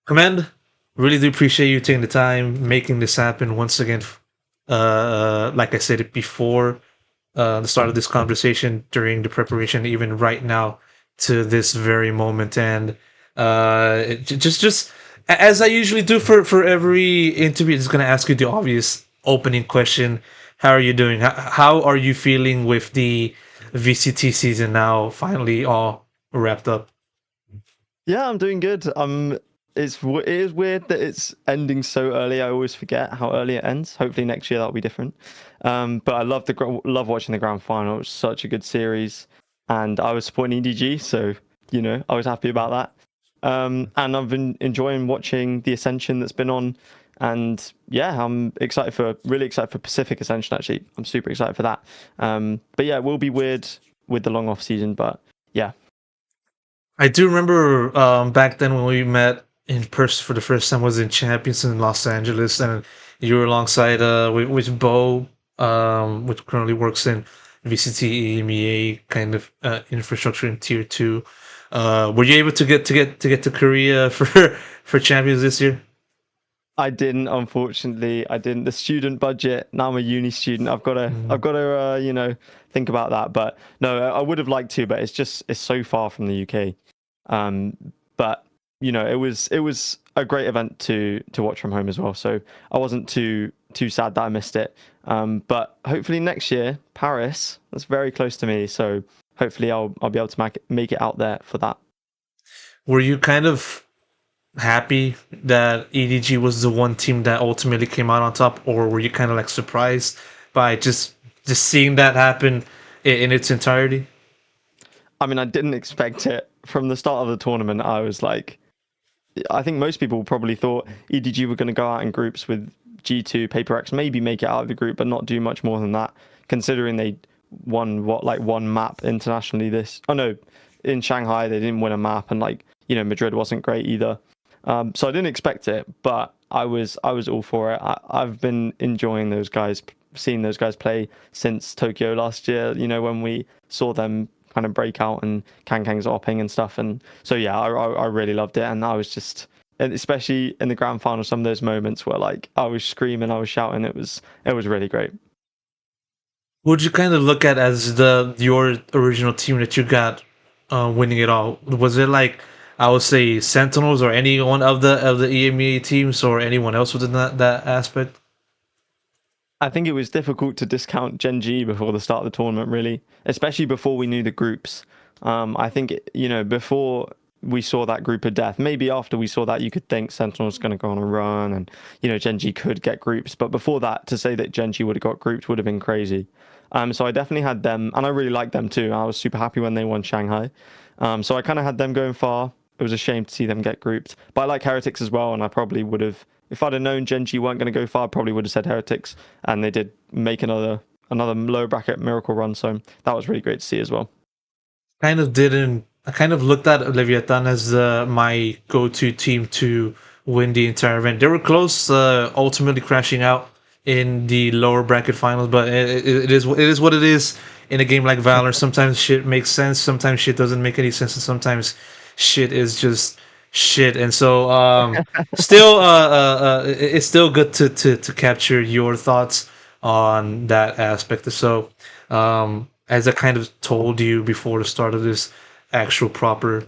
Command, really do appreciate you taking the time, making this happen once again. Like I said it before, the start of this conversation, during the preparation, even right now to this very moment, and just as I usually do for every interview, just gonna ask you the obvious opening question: How are you doing? How are you feeling with the VCT season now finally all wrapped up? Yeah, I'm doing good. It is weird that it's ending so early. I always forget how early it ends. Hopefully next year that'll be different. But I love watching the grand final. It was such a good series, and I was supporting EDG, so I was happy about that. And I've been enjoying watching the Ascension that's been on, and yeah, I'm really excited for Pacific Ascension. Actually, I'm super excited for that. But yeah, it will be weird with the long off season, but yeah. I do remember back then when we met in person for the first time was in Champions in Los Angeles, and you were alongside with Bo, which currently works in VCT EMEA kind of infrastructure in Tier 2. Were you able to get to Korea for Champions this year? I didn't, unfortunately. I didn't. The student budget. Now I'm a uni student. Mm. I've got to, think about that. But no, I would have liked to, but it's so far from the UK. Um, but it was a great event to watch from home as well. So I wasn't too sad that I missed it. But hopefully next year, Paris. That's very close to me. So hopefully I'll be able to make it out there for that. Were you kind of happy that EDG was the one team that ultimately came out on top, or were you kind of like surprised by just seeing that happen in its entirety? I mean, I didn't expect it from the start of the tournament. I think most people probably thought EDG were going to go out in groups with G2, Paper X, maybe make it out of the group, but not do much more than that, considering they won one map internationally this. Oh no, in Shanghai they didn't win a map, and Madrid wasn't great either. So I didn't expect it, but I was all for it. I've been enjoying those guys, seeing those guys play since Tokyo last year. When we saw them kind of break out and Kang's opping and stuff, and so yeah, I really loved it, and I was just, and especially in the grand final, some of those moments where I was screaming, I was shouting. It was really great. Would you kind of look at as the your original team that you got winning it all? Was it like, I would say, Sentinels or any one of the EMEA teams or anyone else within that aspect? I think it was difficult to discount Gen G before the start of the tournament, really, especially before we knew the groups. I think, before we saw that group of death, maybe after we saw that, you could think Sentinel's going to go on a run and, Gen G could get groups. But before that, to say that Gen G would have got groups would have been crazy. So I definitely had them, and I really liked them too. I was super happy when they won Shanghai. So I kind of had them going far. It was a shame to see them get grouped. But I like Heretics as well, and I probably would have, if I'd have known Gen G weren't going to go far, I probably would have said Heretics, and they did make another low bracket miracle run. So that was really great to see as well. Kind of didn't. I kind of looked at Leviathan as my go-to team to win the entire event. They were close, ultimately crashing out in the lower bracket finals, but it is what it is in a game like Valor. Sometimes shit makes sense, sometimes shit doesn't make any sense, and sometimes shit is just shit. And so, still, it's still good to capture your thoughts on that aspect. So, as I kind of told you before the start of this actual proper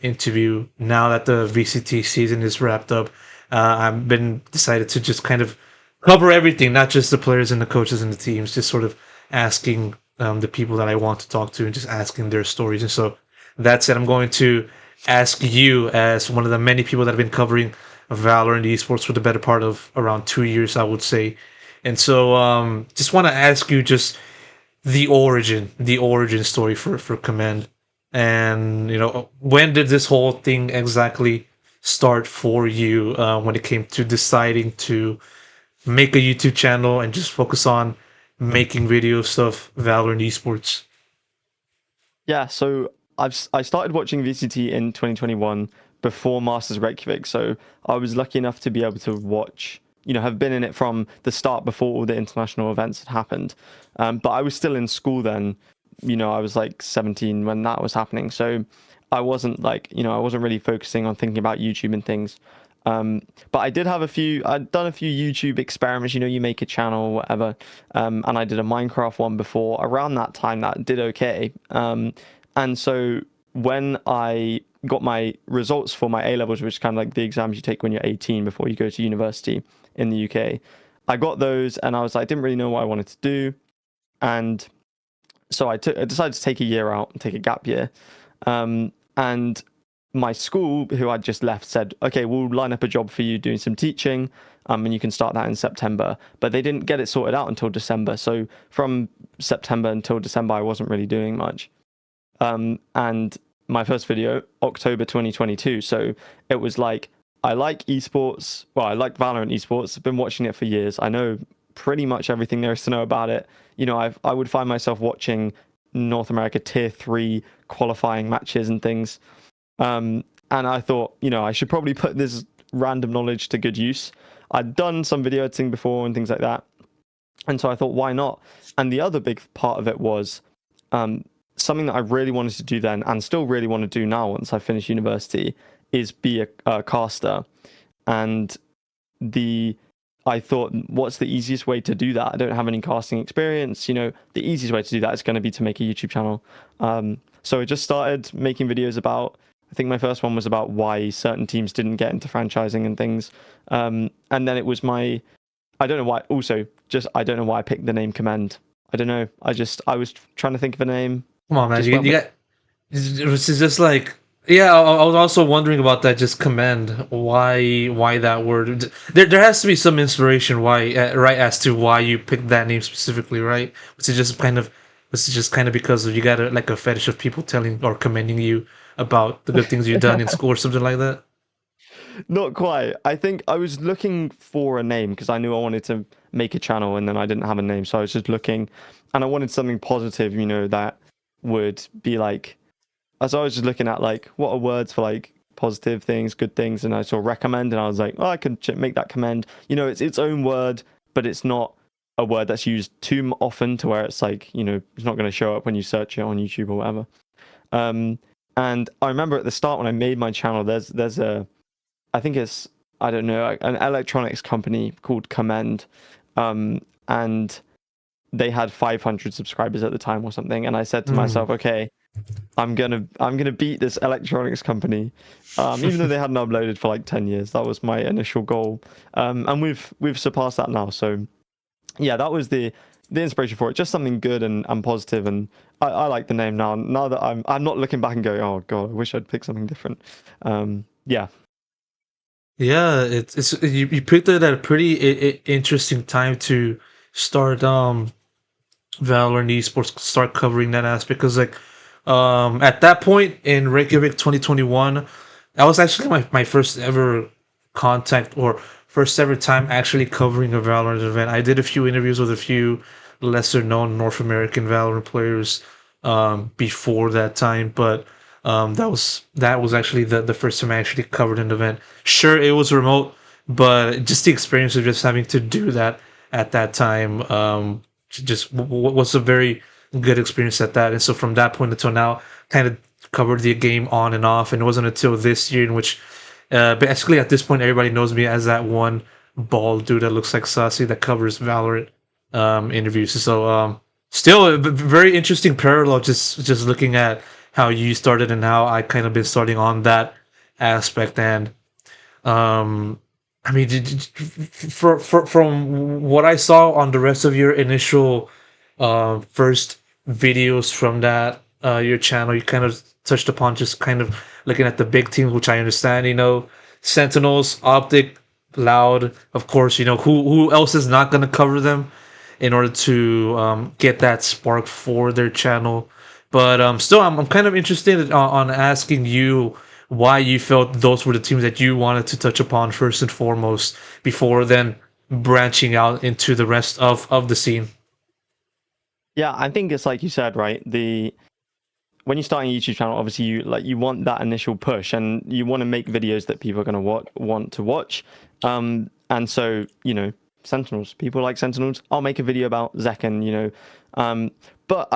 interview, now that the VCT season is wrapped up, I've been decided to just kind of cover everything, not just the players and the coaches and the teams, just sort of asking the people that I want to talk to and just asking their stories. And so that said, I'm going to ask you, as one of the many people that have been covering VALORANT esports for the better part of around 2 years, I would say. And so, just want to ask you just the origin story for Command, and when did this whole thing exactly start for you, when it came to deciding to make a YouTube channel and just focus on making video stuff, Valorant esports. Yeah, so I started watching VCT in 2021 before Masters Reykjavik. So I was lucky enough to be able to watch, have been in it from the start before all the international events had happened. But I was still in school then. I was like 17 when that was happening. So I wasn't like, I wasn't really focusing on thinking about YouTube and things. But I'd done a few YouTube experiments, you make a channel, whatever. And I did a Minecraft one before around that time that did okay. And so when I got my results for my A levels, which is kind of like the exams you take when you're 18 before you go to university in the UK, I got those and I was like, I didn't really know what I wanted to do. And so I decided to take a year out and take a gap year. And my school, who I'd just left, said, okay, we'll line up a job for you doing some teaching, and you can start that in September. But they didn't get it sorted out until December. So from September until December, I wasn't really doing much. And my first video, October 2022. So it was like, I like esports. Well, I like Valorant esports. I've been watching it for years. I know pretty much everything there is to know about it. I would find myself watching North America tier 3 qualifying matches and things. And I thought, I should probably put this random knowledge to good use. I'd done some video editing before and things like that. And so I thought, why not? And the other big part of it was something that I really wanted to do then and still really want to do now once I finish university is be a caster. And I thought, what's the easiest way to do that? I don't have any casting experience. The easiest way to do that is going to be to make a YouTube channel. So I just started making videos about, I think my first one was about why certain teams didn't get into franchising and things. And then it was I don't know why, also, I don't know why I picked the name Commend. I don't know. I was trying to think of a name. Come on, man. You got, it was just like, yeah, I was also wondering about that. Just Commend. Why that word? There has to be some inspiration why, right, as to why you picked that name specifically, right? Was it just kind of because you got like a fetish of people telling or commending you about the good things you've done in school or something like that? Not quite. I think I was looking for a name because I knew I wanted to make a channel and then I didn't have a name. So I was just looking and I wanted something positive, that would be like, as I was just looking at like, what are words for like positive things, good things. And I saw recommend and I was like, oh, I could make that commend. It's its own word, but it's not a word that's used too often to where it's like, it's not going to show up when you search it on YouTube or whatever. And I remember at the start when I made my channel, there's I think it's, I don't know, an electronics company called Commend, and they had 500 subscribers at the time or something. And I said to myself, okay, I'm gonna beat this electronics company, even though they hadn't uploaded for like 10 years. That was my initial goal, and we've surpassed that now. So yeah, that was the inspiration for it. Just something good and positive, and I like the name now. Now that I'm not looking back and going, oh god, I wish I'd picked something different. Yeah. Yeah, it's you picked it at a pretty interesting time to start Valorant esports, start covering that aspect because like at that point in Reykjavik 2021, that was actually my first ever contact or first ever time actually covering a Valorant event. I did a few interviews with a few lesser known North American Valorant players before that time, but that was actually the first time I actually covered an event. Sure, it was remote, but just the experience of just having to do that at that time just was a very good experience at that. And so from that point until now, kind of covered the game on and off. And it wasn't until this year in which, basically at this point, everybody knows me as that one bald dude that looks like Sassy that covers Valorant interviews. So still a very interesting parallel. Just looking at how you started and how I kind of been starting on that aspect. And I mean, from what I saw on the rest of your initial first videos from that your channel, you kind of touched upon just kind of looking at the big teams, which I understand. Sentinels, OpTic, Loud, of course. Who else is not going to cover them in order to get that spark for their channel. But still, I'm kind of interested on asking you why you felt those were the teams that you wanted to touch upon first and foremost before then branching out into the rest of the scene. Yeah, I think it's like you said, right? When you're starting a YouTube channel, obviously you want that initial push and you want to make videos that people are going to want to watch. And so, Sentinels, people like Sentinels. I'll make a video about Zekken, but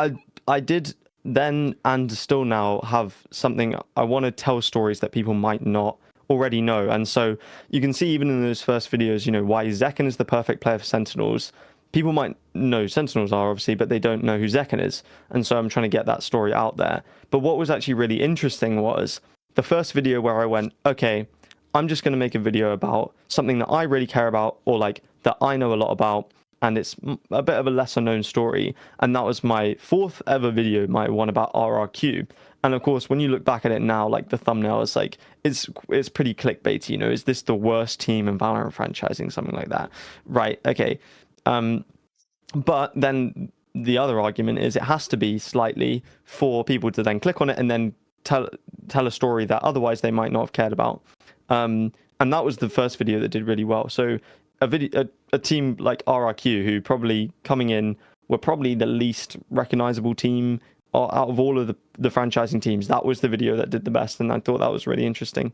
I did then and still now have something. I want to tell stories that people might not already know. And so you can see even in those first videos, you know, why Zekken is the perfect player for Sentinels. People might know Sentinels are obviously, but they don't know who Zekken is. And so I'm trying to get that story out there. But what was actually really interesting was the first video where I went, okay, I'm just going to make a video about something that I really care about, or like that I know a lot about, and it's a bit of a lesser known story. And that was my fourth ever video, my one about RRQ. And of course, when you look back at it now, like the thumbnail is like, it's pretty clickbaity, you know, is this the worst team in Valorant franchising, something like that? Right, okay. But then the other argument is it has to be slightly for people to then click on it and then tell a story that otherwise they might not have cared about. And that was the first video that did really well. So a team like RRQ, who probably coming in were probably the least recognizable team out of all of the franchising teams, that was the video that did the best, and I thought that was really interesting.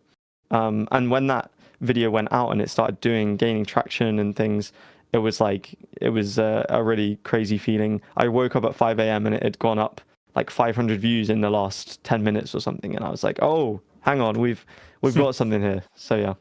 And when that video went out and it started gaining traction and things, it was a really crazy feeling. I woke up at 5 a.m. and it had gone up like 500 views in the last 10 minutes or something, and I was like, oh, hang on, we've got something here. So yeah.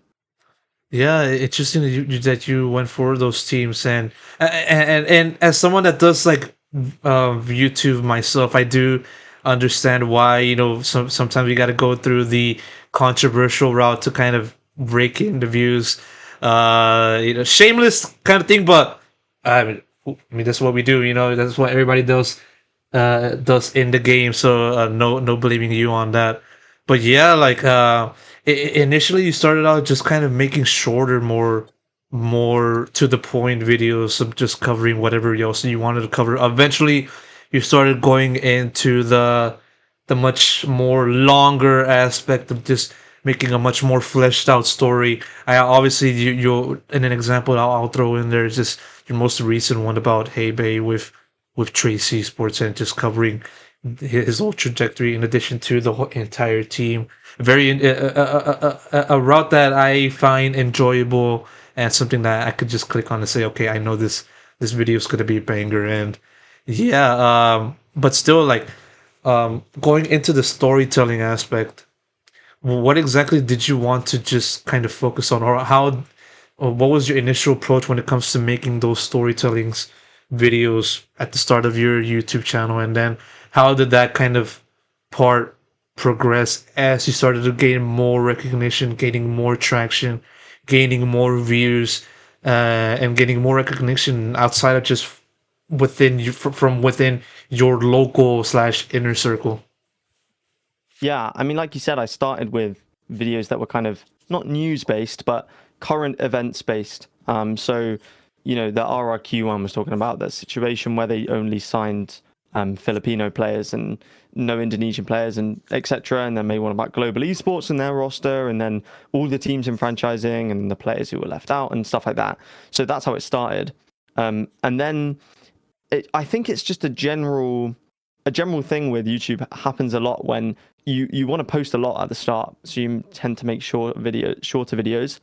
Yeah, interesting that you went for those teams, and as someone that does like YouTube myself, I do understand why, you know, sometimes you got to go through the controversial route to kind of break in the views, you know, shameless kind of thing. But I mean that's what we do, you know, that's what everybody does in the game. So no blaming you on that. But yeah, like initially you started out just kind of making shorter, more to the point videos of just covering whatever else you wanted to cover. Eventually you started going into the much more longer aspect of just making a much more fleshed out story. I obviously you in an example I'll throw in there is just your most recent one about Hey Bay with Tracy Sports and just covering his whole trajectory in addition to the whole entire team. Very a route that I find enjoyable and something that I could just click on and say, okay, I know this video is gonna be a banger. And yeah, but still, like going into the storytelling aspect, what exactly did you want to just kind of focus on, or how, or what was your initial approach when it comes to making those storytellings videos at the start of your YouTube channel, and then how did that kind of part progress as you started to gain more recognition, gaining more traction, gaining more views, and getting more recognition outside of just within you, from within your local slash inner circle? Yeah, I mean, like you said, I started with videos that were kind of not news based, but current events based. So, you know, the RRQ one was talking about that situation where they only signed Filipino players and no Indonesian players and etc. And then made one about global esports in their roster, and then all the teams in franchising and the players who were left out and stuff like that. So that's how it started. And then I think it's just a general thing with YouTube happens a lot when you want to post a lot at the start, so you tend to make shorter videos.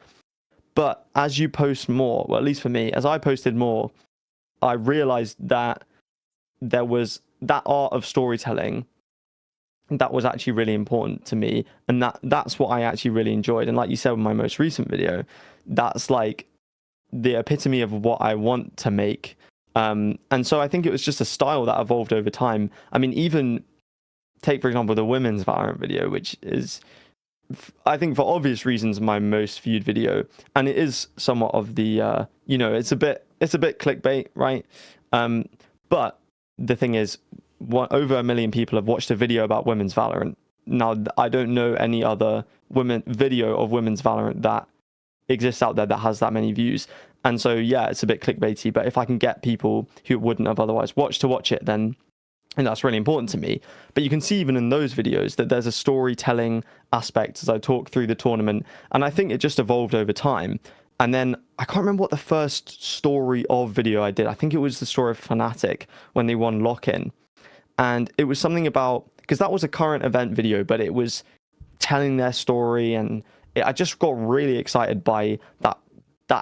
But as you post more, well, at least for me, as I posted more, I realized that there was that art of storytelling that was actually really important to me, and that's what I actually really enjoyed. And like you said with my most recent video, that's like the epitome of what I want to make. And so I think it was just a style that evolved over time. I mean, even take, for example, the women's Valorant video, which is, I think for obvious reasons, my most viewed video. And it is somewhat of the, you know, it's a bit clickbait, right? But the thing is, over 1 million people have watched a video about women's Valorant. Now, I don't know any other video of women's Valorant that exists out there that has that many views. And so, yeah, it's a bit clickbaity, but if I can get people who wouldn't have otherwise watched to watch it, then, and that's really important to me. But you can see even in those videos that there's a storytelling aspect as I talk through the tournament. And I think it just evolved over time. And then I can't remember what the first story of video I did. I think it was the story of Fnatic when they won lock-in. And it was something about, because that was a current event video, but it was telling their story, and I just got really excited by that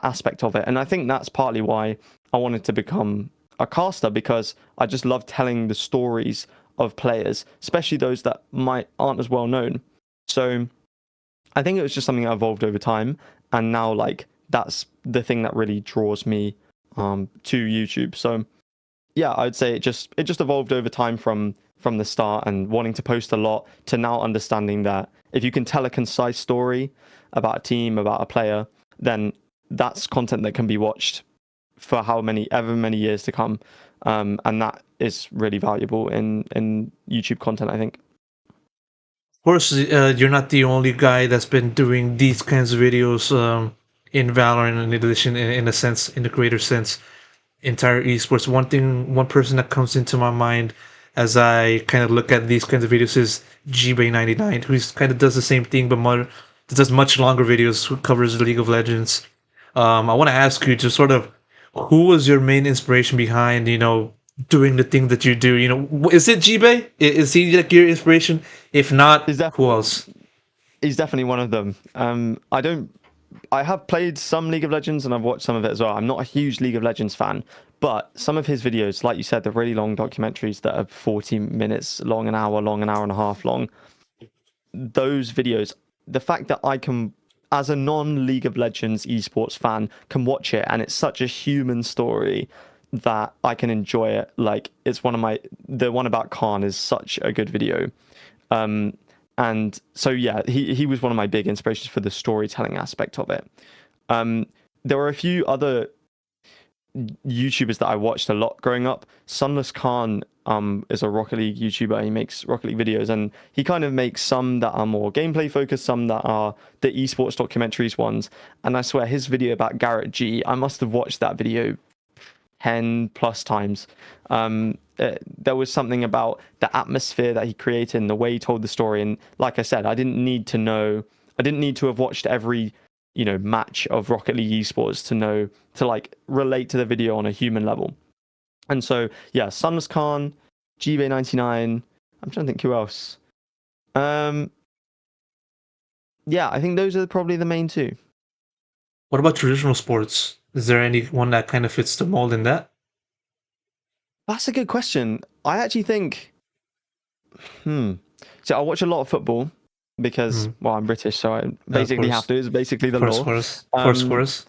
aspect of it. And I think that's partly why I wanted to become a caster, because I just love telling the stories of players, especially those that aren't as well known. So I think it was just something that evolved over time, and now like that's the thing that really draws me to YouTube. So yeah, I'd say it just evolved over time from the start and wanting to post a lot to now understanding that if you can tell a concise story about a team, about a player, then that's content that can be watched for ever many years to come, and that is really valuable in YouTube content, I think. Of course, you're not the only guy that's been doing these kinds of videos in Valorant. In addition, in a sense, in the creator sense, entire esports. One person that comes into my mind as I kind of look at these kinds of videos is GBay99, who kind of does the same thing, but does much longer videos, who covers League of Legends. I want to ask you just sort of, who was your main inspiration behind, doing the thing that you do? Is it GBay? Is he like your inspiration? If not, who else? He's definitely one of them. I have played some League of Legends and I've watched some of it as well. I'm not a huge League of Legends fan, but some of his videos, like you said, the really long documentaries that are 40 minutes long, an hour long, an hour and a half long, those videos, the fact that I can, as a non-League of Legends esports fan, can watch it and it's such a human story that I can enjoy it. Like, it's the one about Khan is such a good video. And so, yeah, he was one of my big inspirations for the storytelling aspect of it. There were a few other YouTubers that I watched a lot growing up. Sunless Khan is a Rocket League YouTuber. He makes Rocket League videos, and he kind of makes some that are more gameplay focused, some that are the esports documentaries ones. And I swear, his video about Garrett G, I must have watched that video 10 plus times. There was something about the atmosphere that he created and the way he told the story. And like I said, I didn't need to have watched every, match of Rocket League esports to like relate to the video on a human level. And so, yeah, Sunless Khan, GBay99, I'm trying to think who else. Yeah, I think those are probably the main two. What about traditional sports? Is there anyone that kind of fits the mold in that? That's a good question. I actually think, so I watch a lot of football because, well, I'm British, so I basically have to. It's basically the law. Of course.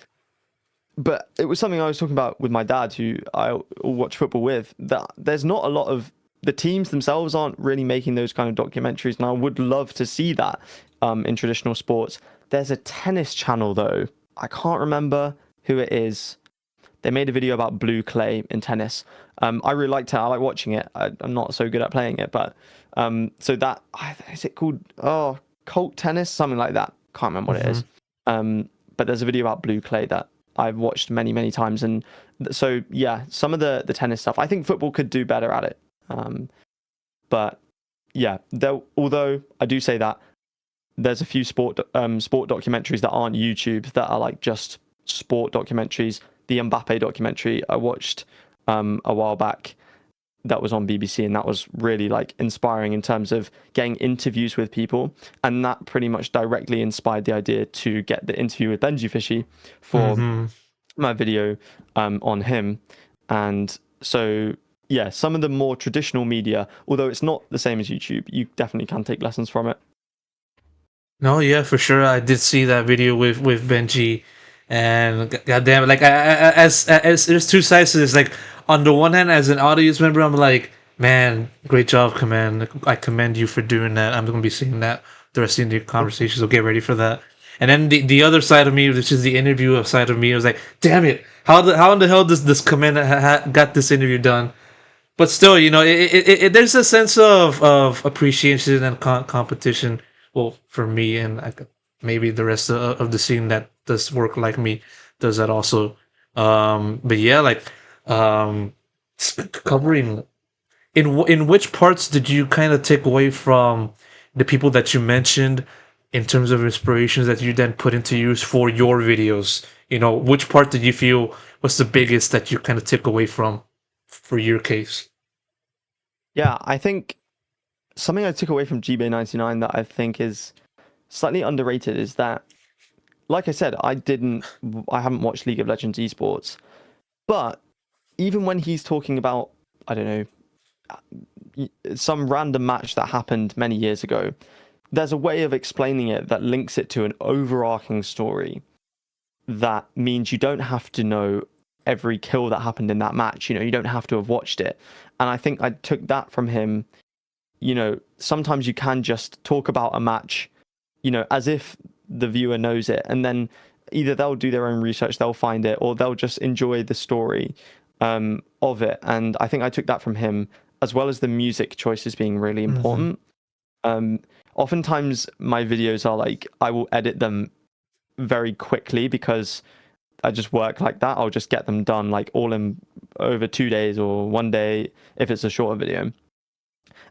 But it was something I was talking about with my dad, who I watch football with, that there's not a lot of, the teams themselves aren't really making those kind of documentaries, and I would love to see that in traditional sports. There's a tennis channel, though. I can't remember who it is. They made a video about blue clay in tennis. I really liked it. I like watching it. I'm not so good at playing it, but so that, is it called Colt Tennis, something like that? Can't remember what it is. But there's a video about blue clay that I've watched many, many times, and so yeah, some of the tennis stuff. I think football could do better at it. But yeah, although I do say that there's a few sport documentaries that aren't YouTube that are like just sport documentaries. The Mbappe documentary I watched a while back, that was on BBC, and that was really like inspiring in terms of getting interviews with people, and that pretty much directly inspired the idea to get the interview with Benji Fishy for my video on him. And so yeah, some of the more traditional media, although it's not the same as YouTube, you definitely can take lessons from it. No, yeah, for sure. I did see that video with Benji, and goddamn, like as there's two sides to this. Like, on the one hand, as an audience member, I'm like, man, great job, command. Like, I commend you for doing that. I'm gonna be seeing that the rest of the conversation, so get ready for that. And then the other side of me, which is the interview side of me, I was like, damn it, how in the hell does this command got this interview done? But still, there's a sense of appreciation and competition. Well, for me and maybe the rest of the scene that does work like me does that also. But yeah, like covering in which parts did you kind of take away from the people that you mentioned in terms of inspirations that you then put into use for your videos? Which part did you feel was the biggest that you kind of took away from for your case? Yeah, I think something I took away from GBay99 that I think is slightly underrated is that, like I said, I haven't watched League of Legends esports, but even when he's talking about, I don't know, some random match that happened many years ago, there's a way of explaining it that links it to an overarching story that means you don't have to know every kill that happened in that match. You don't have to have watched it. And I think I took that from him. Sometimes you can just talk about a match, as if the viewer knows it, and then either they'll do their own research, they'll find it, or they'll just enjoy the story of it. And I think I took that from him, as well as the music choices being really important. Oftentimes my videos are like, I will edit them very quickly because I just work like that. I'll just get them done like all in over 2 days or 1 day if it's a shorter video.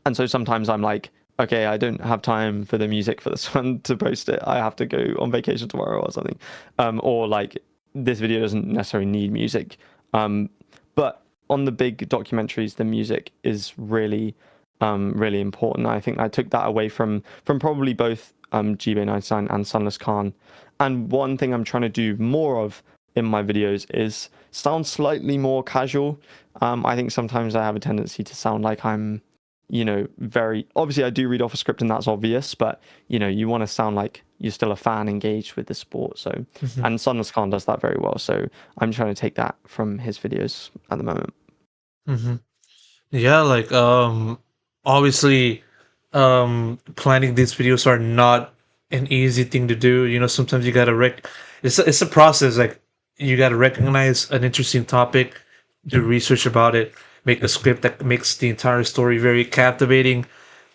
And so sometimes I'm like, okay, I don't have time for the music for this one to post it. I have to go on vacation tomorrow or something. Or like this video doesn't necessarily need music. But on the big documentaries, the music is really, really important. I think I took that away from probably both GB99 and Sunless Khan. And one thing I'm trying to do more of in my videos is sound slightly more casual. I think sometimes I have a tendency to sound like I'm, very obviously I do read off a script and that's obvious, but you want to sound like you're still a fan engaged with the sport. So, and Sunless Khan does that very well. So I'm trying to take that from his videos at the moment. Yeah, like obviously planning these videos are not an easy thing to do. Sometimes you gotta it's a process. Like you gotta recognize an interesting topic, do research about it, make a script that makes the entire story very captivating,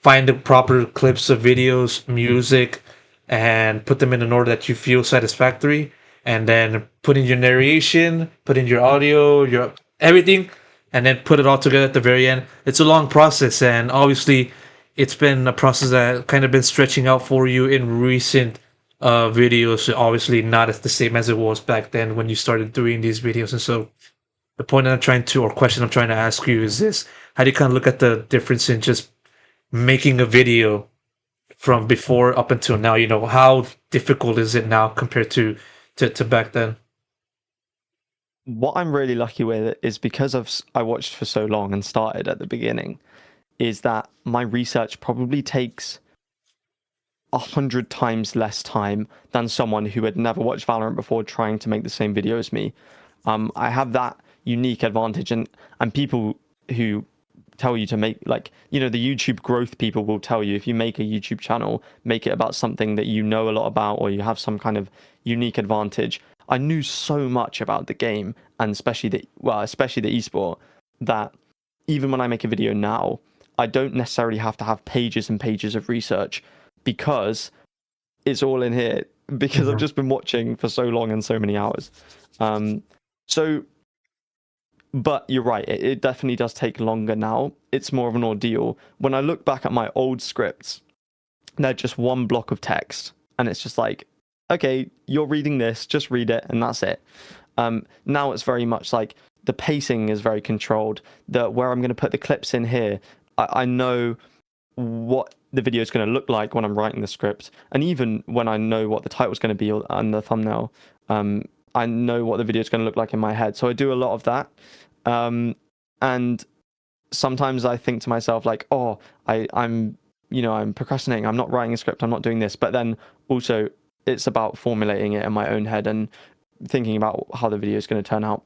find the proper clips of videos, music, and put them in an order that you feel satisfactory, and then put in your narration, put in your audio, your everything, and then put it all together at the very end. It's a long process, and obviously it's been a process that kind of been stretching out for you in recent videos. Obviously not as the same as it was back then when you started doing these videos. And so the point that I'm trying to, or question I'm trying to ask you is this: how do you kind of look at the difference in just making a video from before up until now? How difficult is it now compared to back then? What I'm really lucky with is because I watched for so long and started at the beginning, is that my research probably takes 100 times less time than someone who had never watched Valorant before trying to make the same video as me. I have that unique advantage, and people who tell you to make, like, the YouTube growth people will tell you, if you make a YouTube channel, make it about something that you know a lot about, or you have some kind of unique advantage. I knew so much about the game, and especially the esport, that even when I make a video now, I don't necessarily have to have pages and pages of research because it's all in here, because I've just been watching for so long and so many hours. But you're right, it definitely does take longer now. It's more of an ordeal. When I look back at my old scripts, they're just one block of text, and it's just like, okay, you're reading this, just read it, and that's it. Now it's very much like the pacing is very controlled. Where I'm going to put the clips in here, I know what the video is going to look like when I'm writing the script, and even when I know what the title is going to be and the thumbnail, I know what the video is going to look like in my head. So I do a lot of that, and sometimes I think to myself like, oh, I'm procrastinating. I'm not writing a script. I'm not doing this. But then also it's about formulating it in my own head and thinking about how the video is going to turn out.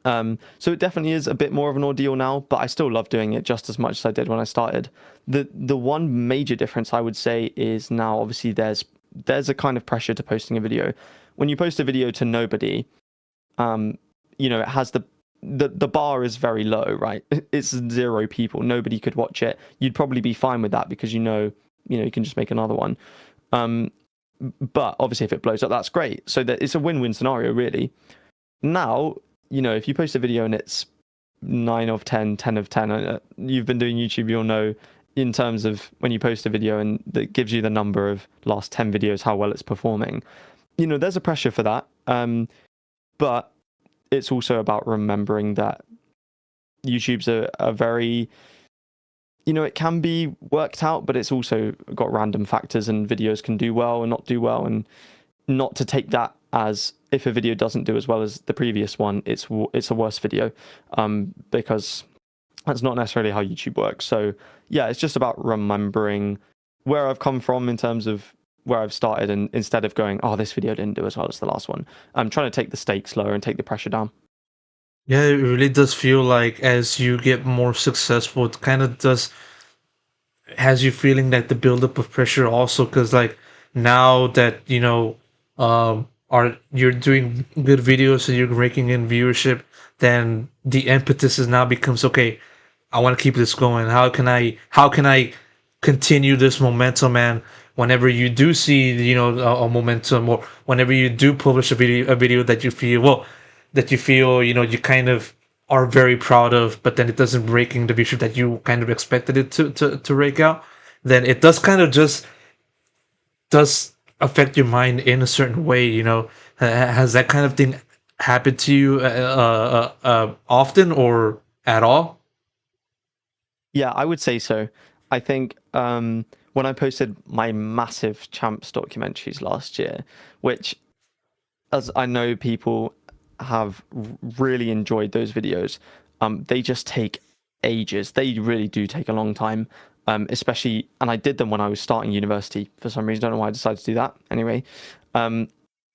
So it definitely is a bit more of an ordeal now, but I still love doing it just as much as I did when I started. The one major difference I would say is now obviously there's a kind of pressure to posting a video. When you post a video to nobody, it has the bar is very low, right? It's 0 people. Nobody could watch it. You'd probably be fine with that because you can just make another one. But obviously if it blows up, that's great. So that it's a win-win scenario, really. Now, if you post a video and it's 9 of 10, 10 of 10, you've been doing YouTube, you'll know in terms of when you post a video and that gives you the number of last 10 videos, how well it's performing. There's a pressure for that. But it's also about remembering that YouTube's a very, it can be worked out, but it's also got random factors, and videos can do well and not do well, and not to take that as if a video doesn't do as well as the previous one, it's a worse video, because That's not necessarily how YouTube works. So yeah, it's just about remembering where I've come from in terms of where I've started, and instead of going, oh, this video didn't do as well as the last one, I'm trying to take the stakes lower and take the pressure down. Yeah, it really does feel like as you get more successful, it kind of does has you feeling that the buildup of pressure also, because like now that are you're doing good videos and you're raking in viewership, then the impetus is now becomes okay. I want to keep this going. How can I continue this momentum? And whenever you do see a momentum, or whenever you do publish a video that you feel you kind of are very proud of, but then it doesn't raking the viewership that you kind of expected it to rake out, then it does kind of just does affect your mind in a certain way. Has that kind of thing happened to you often or at all? Yeah, I would say so. I think when I posted my massive champs documentaries last year, which, as I know people have really enjoyed those videos, they just take ages. They really do take a long time, especially, and I did them when I was starting university for some reason. I don't know why I decided to do that. Anyway, um,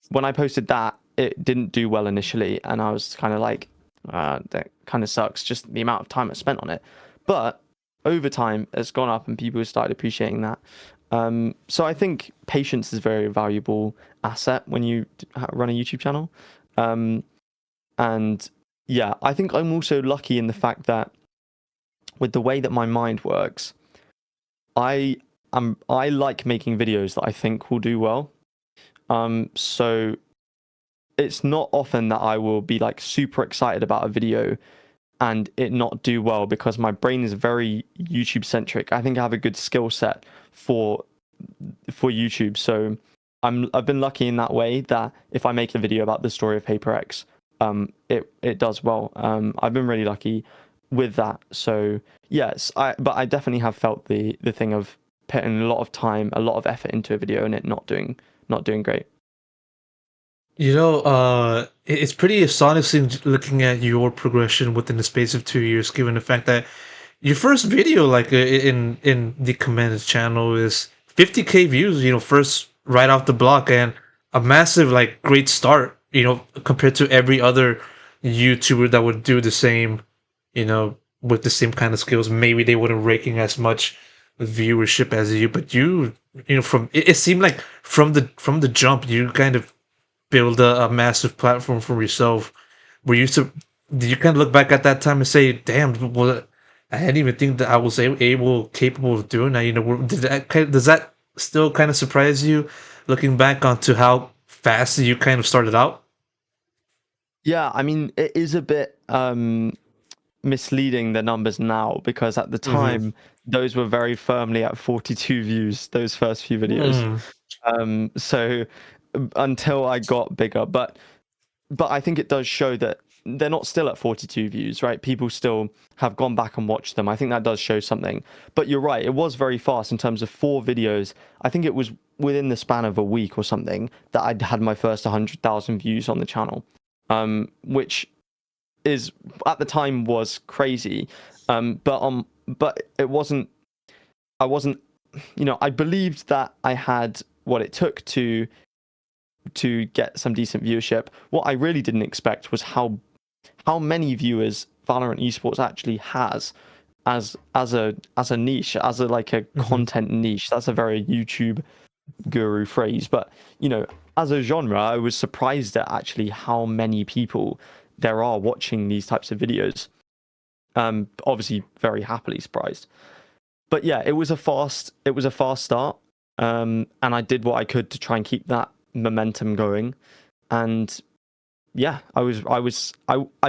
when I posted that, it didn't do well initially, and I was kind of like, that kind of sucks, just the amount of time I spent on it. But over time, it's gone up, and people started appreciating that. So I think patience is a very valuable asset when you run a YouTube channel. Um, and yeah, I think I'm also lucky in the fact that with the way that my mind works, I I like making videos that I think will do well. So it's not often that I will be like super excited about a video and it not do well, because my brain is very YouTube centric. I think I have a good skill set for YouTube. So I've been lucky in that way that if I make a video about the story of Paper X, it does well. I've been really lucky with that. So yes, but I definitely have felt the thing of putting a lot of time, a lot of effort into a video and it not doing great. It's pretty astonishing looking at your progression within the space of 2 years, given the fact that your first video, like in the commended channel, is 50K views. First right off the block, and a massive, like, great start. Compared to every other YouTuber that would do the same. With the same kind of skills, maybe they wouldn't raking as much viewership as you, but from it seemed like from the jump, you kind of build a massive platform for yourself. Were you to Did you kind of look back at that time and say, "Damn, what I didn't even think that I was capable of doing that." Does that still kind of surprise you, looking back onto how fast you kind of started out? Yeah, I mean, it is a bit misleading, the numbers now, because at the Mm-hmm. time those were very firmly at 42 views, those first few videos. Mm. So until I got bigger, but I think it does show that they're not still at 42 views, right? People still have gone back and watched them. I think that does show something. But you're right, it was very fast in terms of 4 videos. I think it was within the span of a week or something that I'd had my first 100,000 views on the channel, which is at the time was crazy. But it wasn't. I wasn't. I believed that I had what it took to get some decent viewership. What I really didn't expect was how many viewers Valorant esports actually has as a niche, as a like a Mm-hmm. content niche. That's a very YouTube guru phrase, but as a genre, I was surprised at actually how many people there are watching these types of videos. Obviously, very happily surprised. But yeah, it was a fast start, and I did what I could to try and keep that momentum going. And yeah, I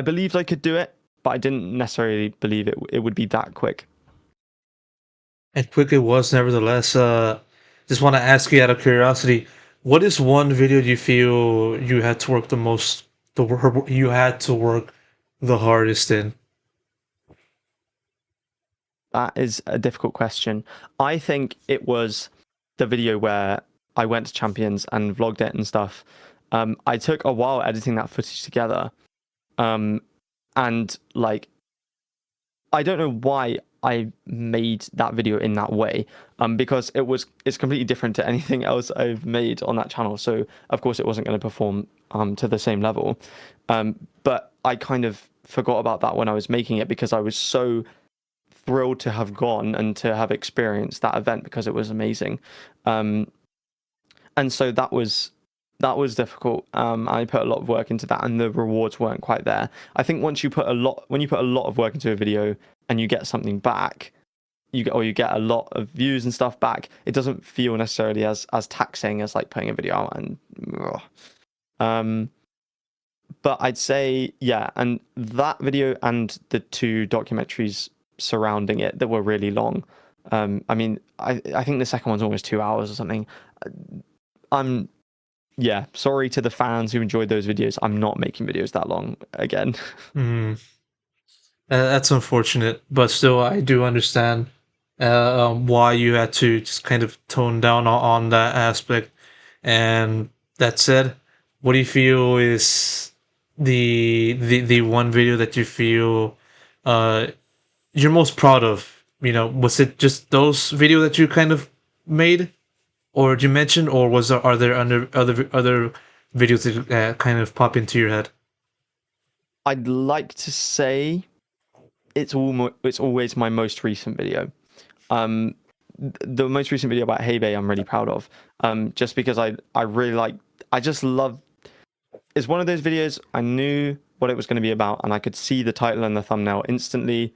believed I could do it, but I didn't necessarily believe it would be that quick. And quick it was, nevertheless. Just want to ask you out of curiosity, what is one video you feel you had to work the most, you had to work the hardest in? That is a difficult question. I think it was the video where I went to Champions and vlogged it and stuff. I took a while editing that footage together, and like I don't know why I made that video in that way, because it's completely different to anything else I've made on that channel. So of course it wasn't going to perform to the same level, but I kind of forgot about that when I was making it because I was so thrilled to have gone and to have experienced that event because it was amazing, and so that was difficult. I put a lot of work into that, and the rewards weren't quite there. I think when you put a lot of work into a video and you get something back, you get a lot of views and stuff back, it doesn't feel necessarily as taxing as like putting a video out and. Ugh. But I'd say yeah, and that video and the two documentaries surrounding it that were really long. I mean, I think the second one's almost 2 hours or something. I'm yeah, sorry to the fans who enjoyed those videos. I'm not making videos that long again. Mm, that's unfortunate, but still, I do understand why you had to just kind of tone down on that aspect. And that said, what do you feel is the one video that you feel uh, you're most proud of? You know, was it just those video that you kind of made, or did you mention, or was there are there other videos that kind of pop into your head? I'd like to say it's always my most recent video. Um, the most recent video about Hey Bay I'm really proud of. Just because I really like I just love it's one of those videos I knew what it was going to be about and I could see the title and the thumbnail instantly.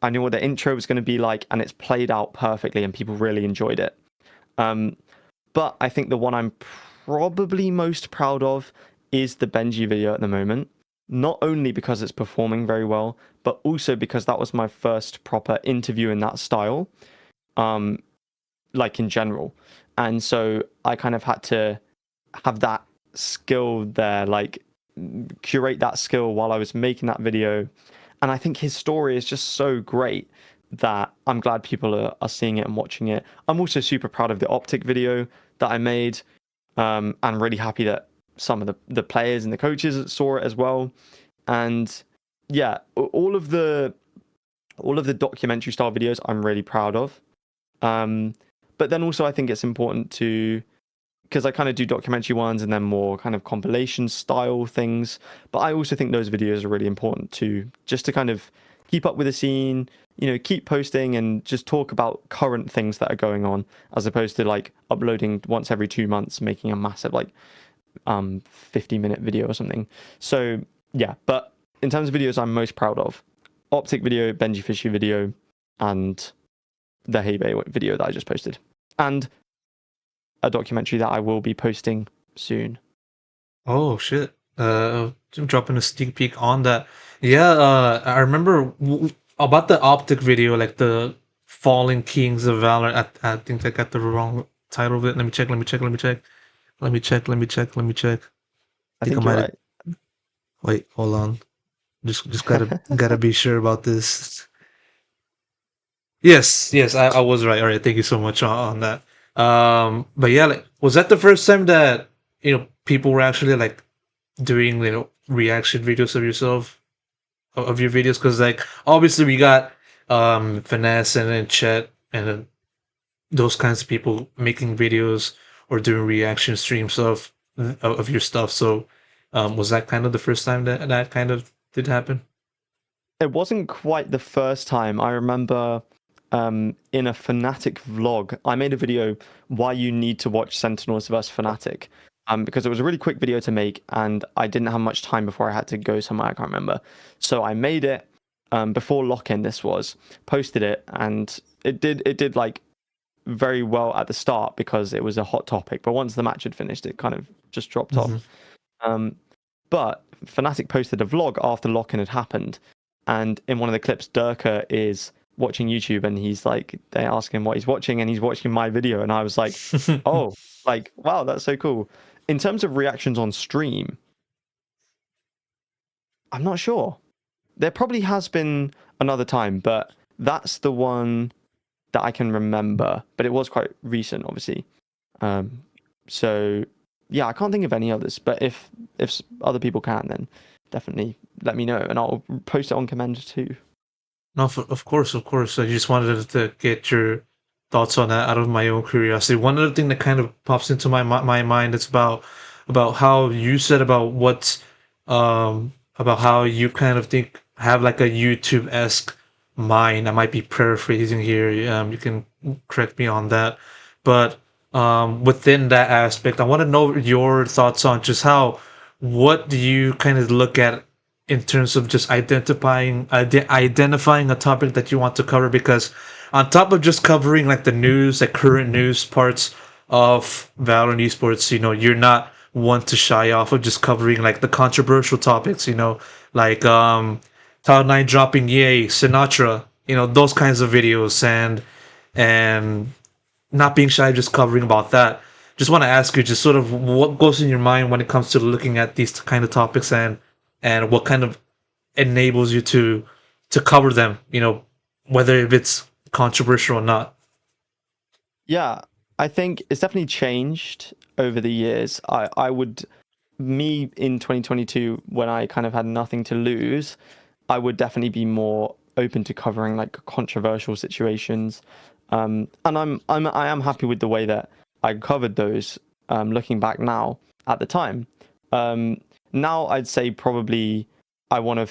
I knew what the intro was going to be like and it's played out perfectly and people really enjoyed it. Um, but I think the one I'm probably most proud of is the Benji video at the moment. Not only because it's performing very well, but also because that was my first proper interview in that style, um, like in general. And so I kind of had to have that skill there, like curate that skill while I was making that video. And I think his story is just so great that I'm glad people are seeing it and watching it. I'm also super proud of the OpTic video that I made, and really happy that some of the players and the coaches saw it as well. And yeah, all of the documentary style videos I'm really proud of. Um, but then also I think it's important to because I kind of do documentary ones and then more kind of compilation style things. But I also think those videos are really important too, just to kind of keep up with the scene, keep posting and just talk about current things that are going on, as opposed to like uploading once every 2 months, making a massive like 50-minute video or something. So yeah, but in terms of videos I'm most proud of, OpTic video, Benji Fishy video, and the Hey Bay video that I just posted. And a documentary that I will be posting soon. Oh shit! Dropping a sneak peek on that. Yeah, I remember about the optic video, like the Fallen Kings of Valor. I think I got the wrong title of it. Let me check. Let me check. Let me check. Let me check. Let me check. Let me check. I Think I think you're might have. right. Wait, hold on. Just gotta be sure about this. Yes, yes, I was right. All right, thank you so much on that. But yeah, like, was that the first time that people were actually like doing reaction videos of yourself of your videos? Because like obviously we got finesse and then chat and then those kinds of people making videos or doing reaction streams of your stuff. So was that kind of the first time that kind of did happen? It wasn't quite the first time. I remember in a Fnatic vlog, I made a video why you need to watch Sentinels vs Fnatic. Because it was a really quick video to make, and I didn't have much time before I had to go somewhere. I can't remember. So I made it before lock-in. This was posted it, and it did like very well at the start because it was a hot topic. But once the match had finished, it kind of just dropped Hmm. off. Um, but Fnatic posted a vlog after lock-in had happened, and in one of the clips, Durka is watching YouTube, and he's like, they ask him what he's watching, and he's watching my video, and I was like, oh, like wow, that's so cool. In terms of reactions on stream, I'm not sure. There probably has been another time, but that's the one that I can remember. But it was quite recent, obviously. Um, so yeah, I can't think of any others. But if other people can, then definitely let me know, and I'll post it on Commend too. No, of course, of course. I just wanted to get your thoughts on that out of my own curiosity. One other thing that kind of pops into my mind is about how you said about how you kind of think have like a YouTube esque mind. I might be paraphrasing here. You can correct me on that, but within that aspect, I want to know your thoughts on just how what do you kind of look at in terms of just identifying a topic that you want to cover, because on top of just covering like the news, like current news parts of Valorant esports, you're not one to shy off of just covering like the controversial topics, like Cloud9 dropping Yay, Sinatra, those kinds of videos, and not being shy, just covering about that. Just want to ask you, just sort of what goes in your mind when it comes to looking at these kind of topics, and what kind of enables you to cover them, whether if it's controversial or not. Yeah, I think it's definitely changed over the years. Me in 2022, when I kind of had nothing to lose, I would definitely be more open to covering like controversial situations. And I am happy with the way that I covered those. Looking back now, at the time, now I'd say probably I want to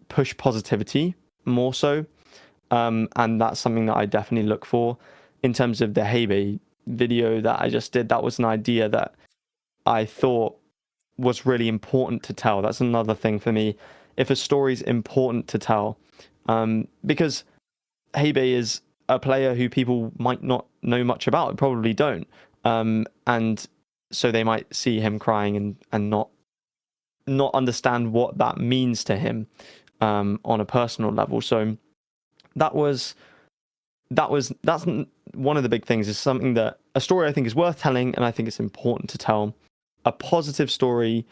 push positivity more so, and that's something that I definitely look for. In terms of the Hebe video that I just did, that was an idea that I thought was really important to tell. That's another thing for me. If a story's important to tell, because Hebe is a player who people might not know much about, probably don't, and so they might see him crying and not understand what that means to him on a personal level. So that was that's one of the big things, is something that a story I think is worth telling, and I think it's important to tell a positive story.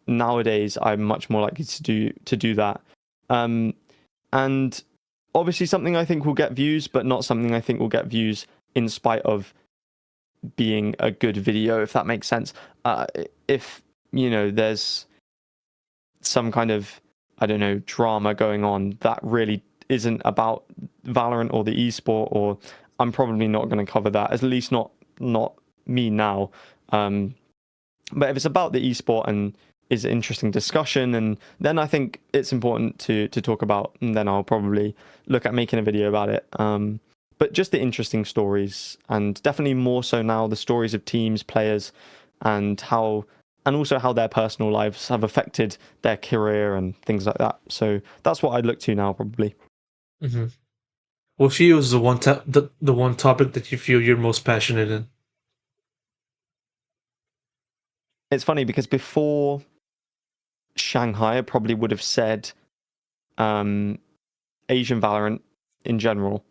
Nowadays I'm much more likely to do that, and obviously something I think will get views, but not something I think will get views in spite of being a good video, if that makes sense. If there's some kind of, I don't know, drama going on that really isn't about Valorant or the esport, or I'm probably not going to cover that, at least not me now. But if it's about the esport and is an interesting discussion, and then I think it's important to talk about, and then I'll probably look at making a video about it. But just the interesting stories, and definitely more so now the stories of teams, players, and also how their personal lives have affected their career and things like that. So that's what I'd look to now, probably. Mm-hmm. What for you is the one topic that you feel you're most passionate in? It's funny because before Shanghai, I probably would have said Asian Valorant in general.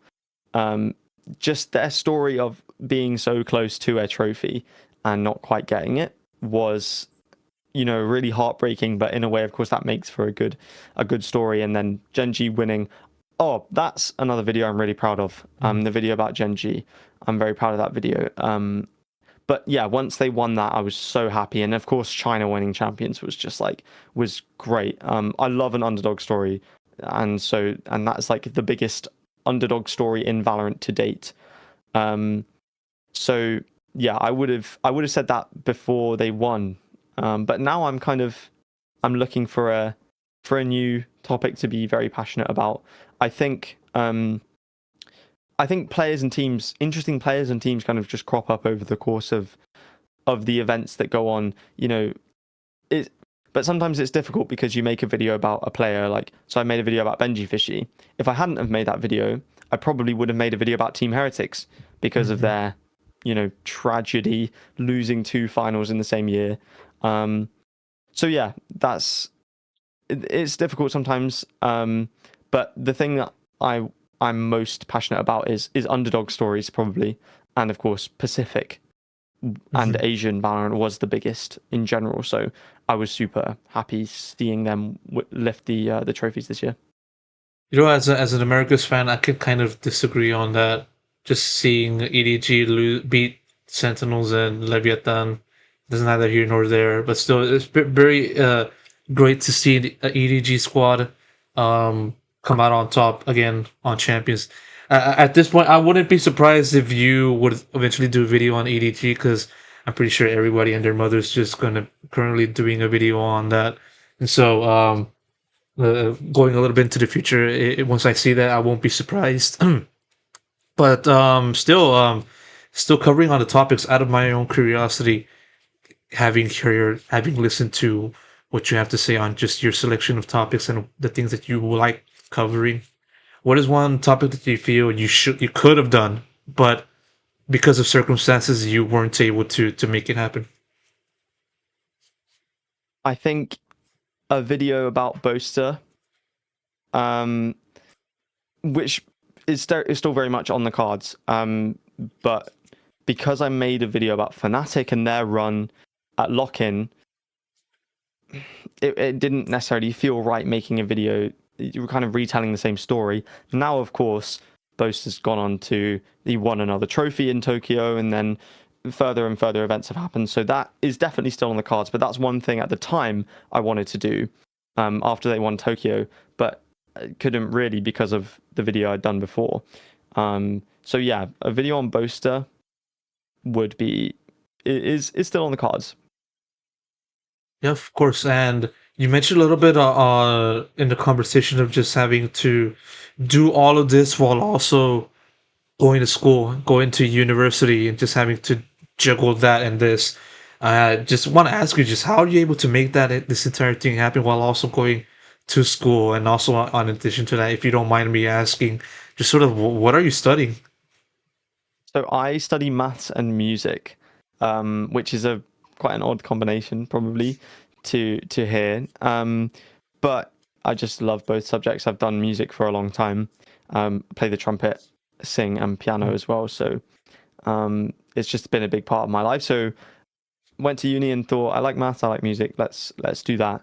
Just their story of being so close to a trophy and not quite getting it was, really heartbreaking. But in a way, of course, that makes for a good story. And then Genji winning. Oh, that's another video I'm really proud of. The video about Genji. I'm very proud of that video. But yeah, once they won that, I was so happy. And of course, China winning champions was great. I love an underdog story, and that's like the biggest underdog story in Valorant to date. So yeah, I would have said that before they won. But now I'm looking for a new topic to be very passionate about. I think players and teams, interesting players and teams, kind of just crop up over the course of the events that go on. But sometimes it's difficult because you make a video about a player. So I made a video about Benji Fishy. If I hadn't have made that video, I probably would have made a video about Team Heretics because of their, tragedy, losing 2 finals in the same year. So yeah, it's difficult sometimes. But the thing that I'm most passionate about is underdog stories, probably, and of course Pacific and Asian Valorant was the biggest in general. So I was super happy seeing them lift the trophies this year. As an Americas fan, I could kind of disagree on that. Just seeing EDG beat Sentinels and Leviathan is neither here nor there, but still, it's very great to see the EDG squad come out on top again on Champions. At this point, I wouldn't be surprised if you would eventually do a video on EDG because I'm pretty sure everybody and their mother's just gonna currently doing a video on that. And so, going a little bit into the future, once I see that, I won't be surprised. But still covering on the topics out of my own curiosity, having listened to what you have to say on just your selection of topics and the things that you like covering. What is one topic that you feel you could have done, but because of circumstances you weren't able to make it happen? I think a video about Boaster, which is still very much on the cards. But because I made a video about Fnatic and their run at lock-in, it didn't necessarily feel right making a video. You were kind of retelling the same story. Now, of course, Boaster's gone on to he won another trophy in Tokyo, and then further and further events have happened. So that is definitely still on the cards. But that's one thing at the time I wanted to do after they won Tokyo, but couldn't really because of the video I'd done before. So yeah, a video on Boaster would be is still on the cards. Yeah, of course. And you mentioned a little bit in the conversation of just having to do all of this while also going to school, going to university, and just having to juggle that and this. I just want to ask you, just how are you able to make that this entire thing happen while also going to school, and also on addition to that, if you don't mind me asking, just sort of what are you studying? So I study maths and music, which is a quite an odd combination probably to hear. But I just love both subjects. I've done music for a long time. Play the trumpet, sing, and piano as well. So it's just been a big part of my life. So went to uni and thought, I like maths, I like music. Let's do that.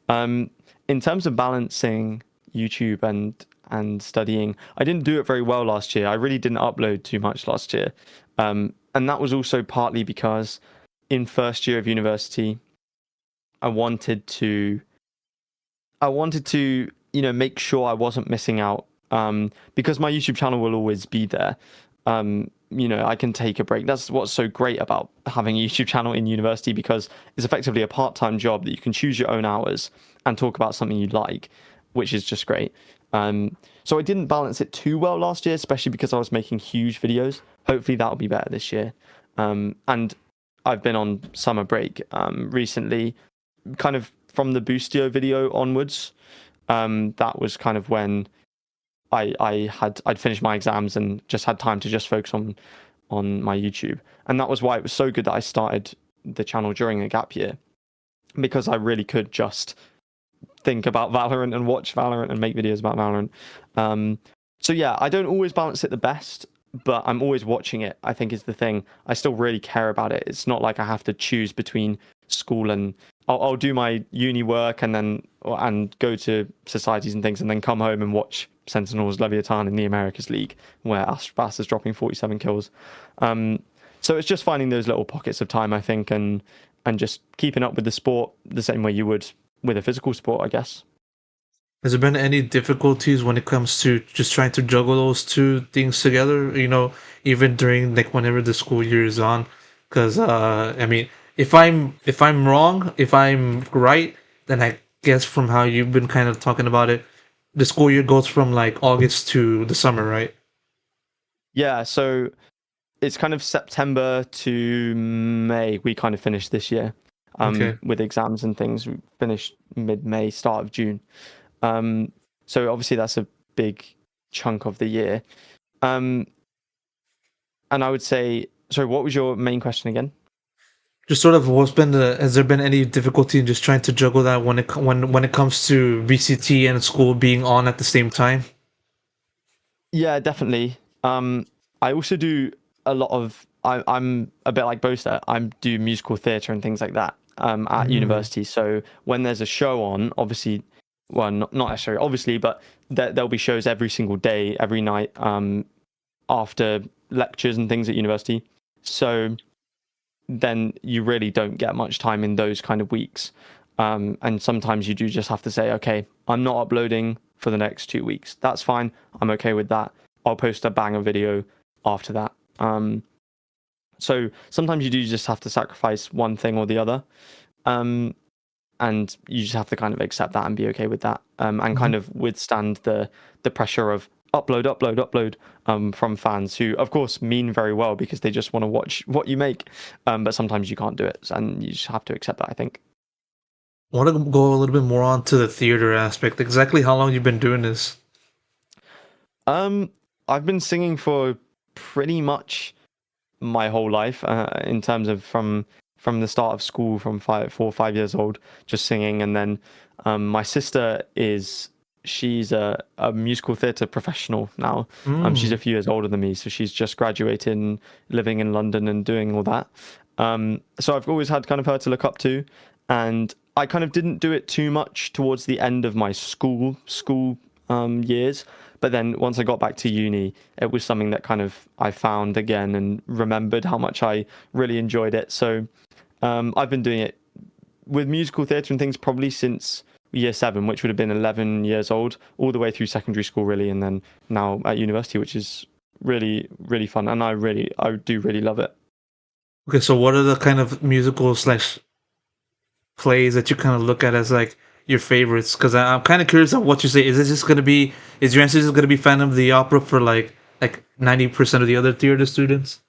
In terms of balancing YouTube and studying, I didn't do it very well last year. I really didn't upload too much last year, and that was also partly because in first year of university, I wanted to make sure I wasn't missing out, because my YouTube channel will always be there. I can take a break. That's what's so great about having a YouTube channel in university, because it's effectively a part-time job that you can choose your own hours and talk about something you like, which is just great. So I didn't balance it too well last year, especially because I was making huge videos. Hopefully that'll be better this year. And I've been on summer break recently, kind of from the Boostio video onwards. That was kind of when I'd finished my exams and just had time to just focus on my YouTube. And that was why it was so good that I started the channel during a gap year, because I really could just think about Valorant and watch Valorant and make videos about Valorant. So yeah, I don't always balance it the best, but I'm always watching it, I think is the thing. I still really care about it. It's not like I have to choose between school and I'll do my uni work and go to societies and things, and then come home and watch Sentinels Leviathan in the Americas League, where Astrabass is dropping 47 kills. So it's just finding those little pockets of time, I think, and just keeping up with the sport the same way you would with a physical sport, I guess. Has there been any difficulties when it comes to just trying to juggle those two things together? Even during like whenever the school year is on, because I mean, if I'm wrong, if I'm right, then I guess from how you've been kind of talking about it, the school year goes from like August to the summer, right? Yeah, so it's kind of September to May. We kind of finished this year, Okay. with exams and things. We finished mid-May, start of June. So obviously that's a big chunk of the year. And I would say, sorry, what was your main question again? Just sort of has there been any difficulty in just trying to juggle that when it comes to VCT and school being on at the same time? Yeah, definitely. I also do a lot of. I'm a bit like Boaster. I do musical theatre and things like that at Mm. university. So when there's a show on, obviously, well, not necessarily, obviously, but there'll be shows every single day, every night, after lectures and things at university. So then you really don't get much time in those kind of weeks. And sometimes you do just have to say, okay, I'm not uploading for the next 2 weeks. That's fine. I'm okay with that. I'll post a banger video after that. So sometimes you do just have to sacrifice one thing or the other. And you just have to kind of accept that and be okay with that, and kind of withstand the pressure of upload from fans who, of course, mean very well because they just want to watch what you make, but sometimes you can't do it, and you just have to accept that, I think. I want to go a little bit more on to the theater aspect. Exactly how long you've been doing this? I've been singing for pretty much my whole life, in terms of from the start of school, from 4 or 5 years old, just singing. And then my sister she's a musical theatre professional now. She's a few years older than me, so she's just graduated and living in London and doing all that. So I've always had kind of her to look up to, and I kind of didn't do it too much towards the end of my school years. But then once I got back to uni, it was something that kind of I found again and remembered how much I really enjoyed it. So I've been doing it with musical theatre and things probably since year 7, which would have been 11 years old, all the way through secondary school, really, and then now at university, which is really, really fun. And I do really love it. Okay, so what are the kind of musical slash plays that you kind of look at as like your favorites? Because I'm kind of curious of what you say. Is your answer just going to be Phantom of the Opera for like 90% of the other theater students?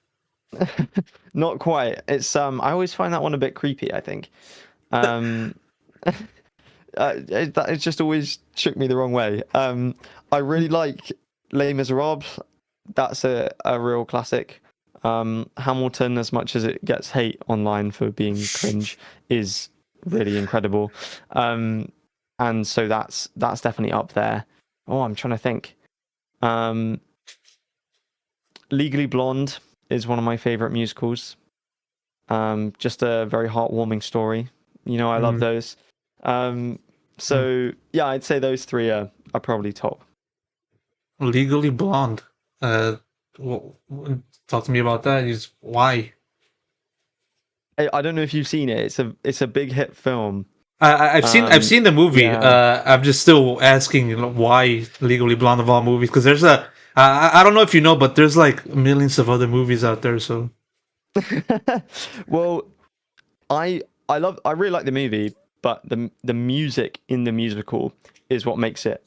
Not quite. It's I always find that one a bit creepy, I think. Um it just always shook me the wrong way. I really like Les Miserables. That's a real classic. Hamilton, as much as it gets hate online for being cringe, is really incredible. And so that's definitely up there. Oh, I'm trying to think. Legally Blonde is one of my favorite musicals. Just a very heartwarming story. I love those. So yeah, I'd say those 3 are probably top. Legally Blonde. Well, talk to me about that. Why? I don't know if you've seen it. It's a big hit film. I've seen the movie. Yeah. I'm just still asking why Legally Blonde of all movies, because there's I don't know if you know, but there's like millions of other movies out there. So Well, I really like the movie, but the music in the musical is what makes it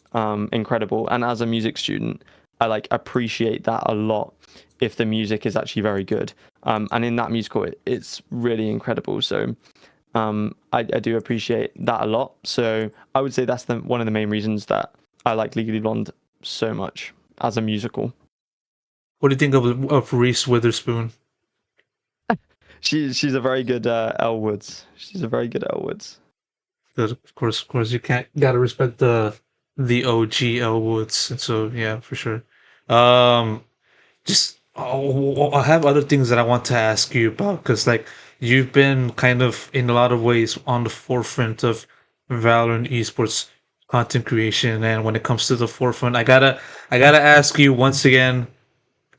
incredible. And as a music student, I appreciate that a lot if the music is actually very good. And in that musical, it's really incredible. So I do appreciate that a lot. So I would say that's one of the main reasons that I like Legally Blonde so much as a musical. what do you think of Reese Witherspoon? She's a very good Elle Woods. She's a very good Elle Woods. Because of course, you gotta respect the OG Elwoods, and so yeah, for sure. Um, I have other things that I want to ask you about because like you've been kind of in a lot of ways on the forefront of Valorant esports content creation, and when it comes to the forefront, I gotta ask you once again,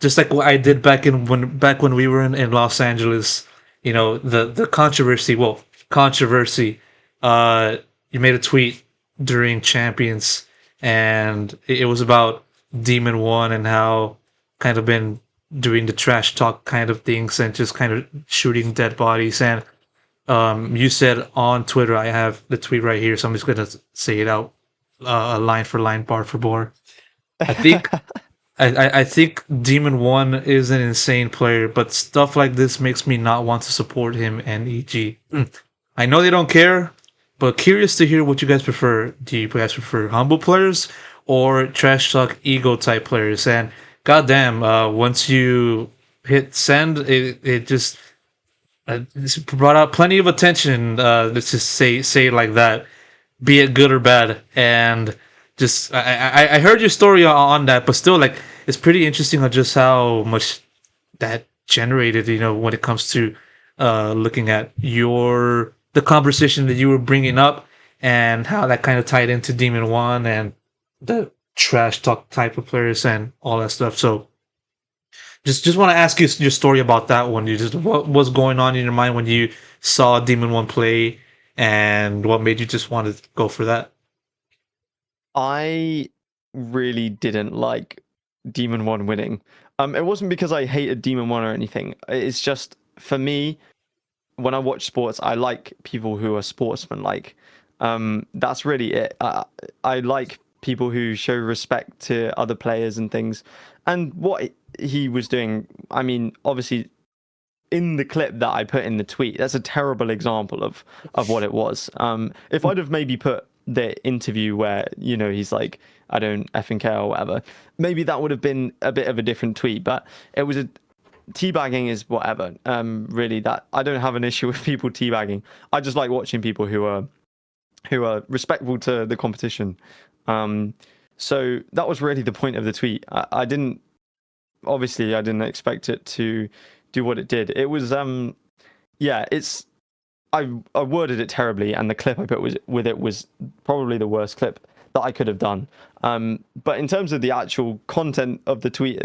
just like what I did back when we were in Los Angeles, the controversy. Well, controversy. You made a tweet during Champions, and it was about Demon One and how kind of been doing the trash talk kind of things and just kind of shooting dead bodies. And you said on Twitter, I have the tweet right here, so I'm just gonna say it out, line for line, bar for bar. I think I think Demon One is an insane player, but stuff like this makes me not want to support him and EG. I know they don't care, but curious to hear what you guys prefer. Do you guys prefer humble players or trash talk ego type players? And goddamn, once you hit send, it just it's brought out plenty of attention. Let's just say it like that, be it good or bad. And just I heard your story on that, but still, like, it's pretty interesting on just how much that generated. When it comes to looking at the conversation that you were bringing up and how that kind of tied into Demon One and the trash talk type of players and all that stuff. So just want to ask you your story about that one. What was going on in your mind when you saw Demon One play, and what made you just want to go for that? really didn't like Demon 1 winning. It wasn't because I hated Demon 1 or anything. It's just, for me, when I watch sports, I like people who are sportsmen. Like, that's really it. I like people who show respect to other players and things. And what he was doing, I mean, obviously, in the clip that I put in the tweet, that's a terrible example of what it was. If I'd have maybe put the interview where, you know, he's like, I don't effing care or whatever, maybe that would have been a bit of a different tweet. But it was a teabagging is whatever. Really, that I don't have an issue with people teabagging. I just like watching people who are respectful to the competition. So that was really the point of the tweet. I didn't expect it to do what it did. It was it's I worded it terribly, and the clip I put with it was probably the worst clip that I could have done. But in terms of the actual content of the tweet,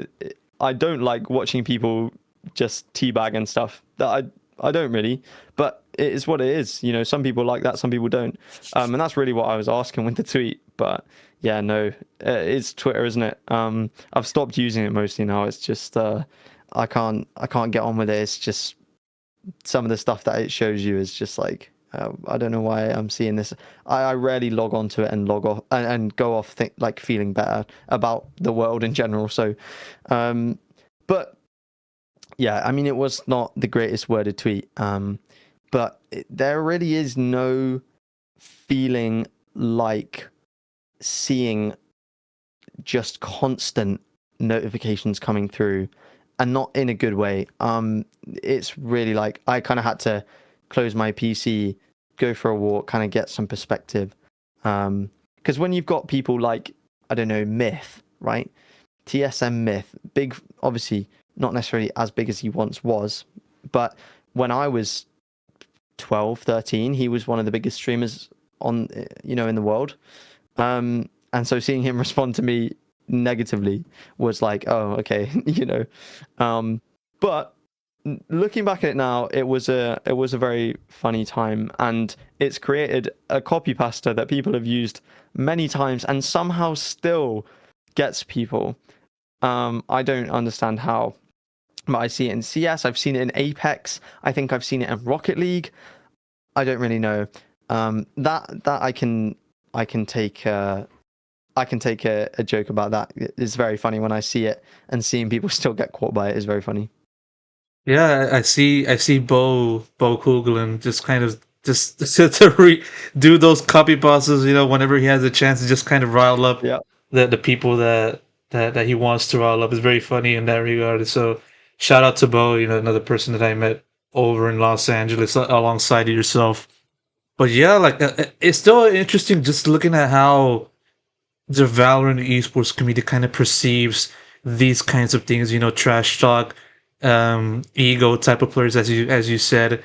I don't like watching people just teabag and stuff. That I don't really, but it is what it is. You know, some people like that, some people don't, and that's really what I was asking with the tweet. But yeah, no, it's Twitter, isn't it? I've stopped using it mostly now. It's just I can't get on with it. It's just some of the stuff that it shows you is just like I don't know why I'm seeing this. I rarely log on to it and log off and go off like feeling better about the world in general. So, but yeah, I mean, it was not the greatest worded tweet. But there really is no feeling like seeing just constant notifications coming through, and not in a good way. It's really like I kind of had to close my PC, go for a walk, kind of get some perspective. Because when you've got people like, I don't know, Myth, right? TSM Myth, big, obviously not necessarily as big as he once was, but when I was 12, 13, he was one of the biggest streamers on, you know, in the world. And so seeing him respond to me negatively was like, oh, okay, you know. But looking back at it now, it was a very funny time, and it's created a copy pasta that people have used many times and somehow still gets people. I don't understand how, but I see it in CS, I've seen it in Apex, I think I've seen it in Rocket League. I don't really know. That I can take a joke about that. It's very funny when I see it, and seeing people still get caught by it is very funny. Yeah, I see Bo Kugelin just kind of just do those copy passes, you know, whenever he has a chance to just kind of rile up Yeah. the people that he wants to rile up. Is very funny in that regard. So shout out to Bo, you know, another person that I met over in Los Angeles alongside yourself. But yeah, like it's still interesting just looking at how the Valorant esports community kind of perceives these kinds of things, you know, trash talk, ego type of players, as you said.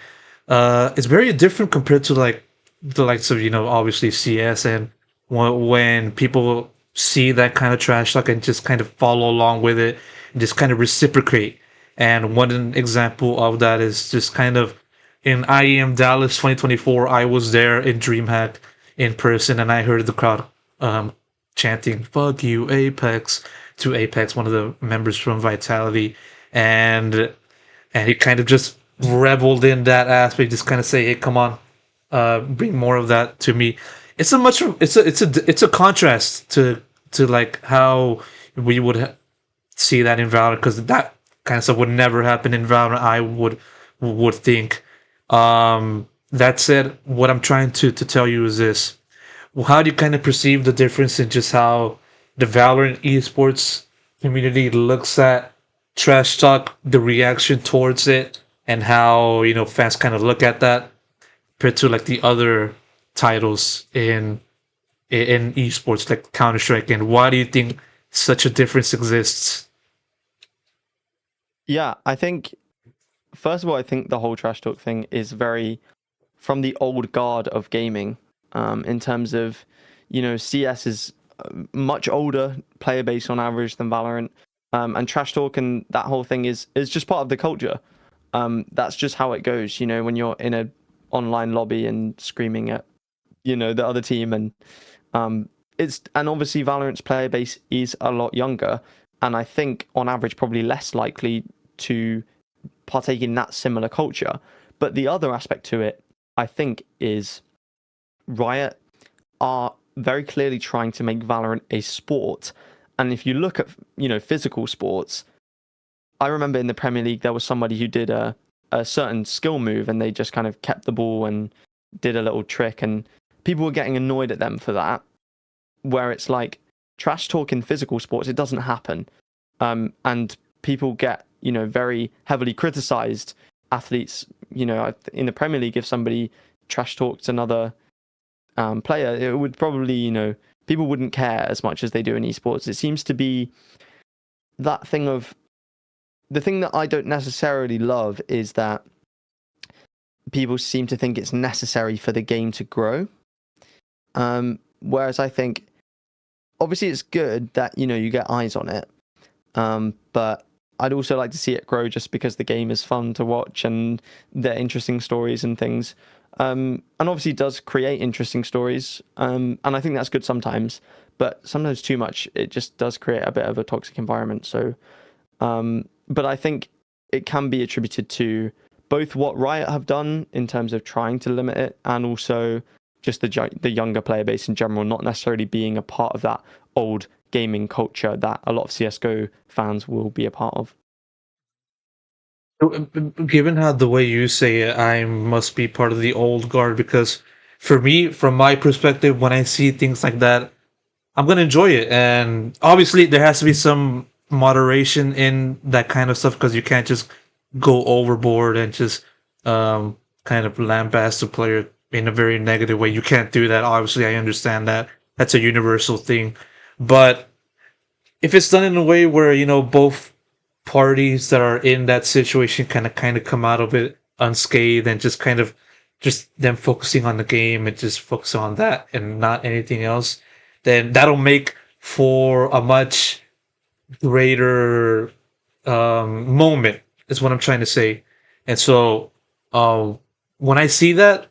It's very different compared to like the likes of, you know, obviously CS, and when people see that kind of trash talk and just kind of follow along with it and just kind of reciprocate. And one example of that is just kind of in IEM Dallas 2024. I was there in DreamHack in person, and I heard the crowd um, chanting "Fuck you, Apex" to Apex, one of the members from Vitality, and he kind of just reveled in that aspect, just kind of say, "Hey, come on, bring more of that to me." It's a contrast to like how we would see that in Valorant, because that kind of stuff would never happen in Valorant. I would think. That said, what I'm trying to tell you is this: how do you kind of perceive the difference in just how the Valorant esports community looks at trash talk, the reaction towards it, and how, you know, fans kind of look at that compared to like the other titles in esports like Counter Strike? And why do you think such a difference exists? Yeah, I think first of all, I think the whole trash talk thing is very from the old guard of gaming. In terms of, you know, CS is much older player base on average than Valorant, and trash talk and that whole thing is just part of the culture. That's just how it goes. You know, when you're in a online lobby and screaming at, you know, the other team, and and obviously Valorant's player base is a lot younger, and I think on average probably less likely to partake in that similar culture. But the other aspect to it, I think, is Riot are very clearly trying to make Valorant a sport. And if you look at, physical sports, I remember in the Premier League there was somebody who did a certain skill move and they just kind of kept the ball and did a little trick, and people were getting annoyed at them for that. Where it's like trash talk in physical sports, it doesn't happen. And people get, very heavily criticized. Athletes, in the Premier League, if somebody trash talked another player, it would probably, people wouldn't care as much as they do in esports. It seems to be that thing of, the thing that I don't necessarily love is that people seem to think it's necessary for the game to grow. Whereas I think, obviously it's good that, you get eyes on it. But I'd also like to see it grow just because the game is fun to watch and there are interesting stories and things. And obviously it does create interesting stories. And I think that's good sometimes, but sometimes too much, it just does create a bit of a toxic environment. So, but I think it can be attributed to both what Riot have done in terms of trying to limit it, and also just the younger player base in general, not necessarily being a part of that old gaming culture that a lot of CSGO fans will be a part of. Given how the way you say it, I must be part of the old guard because for me, from my perspective, when I see things like that, I'm gonna enjoy it. And obviously, there has to be some moderation in that kind of stuff because you can't just go overboard and just kind of lambast the player in a very negative way. You can't do that. Obviously, I understand that. That's a universal thing. But if it's done in a way where both parties that are in that situation kind of come out of it unscathed and just them focusing on the game and just focus on that and not anything else, then that'll make for a much greater moment is what I'm trying to say. And so when I see that,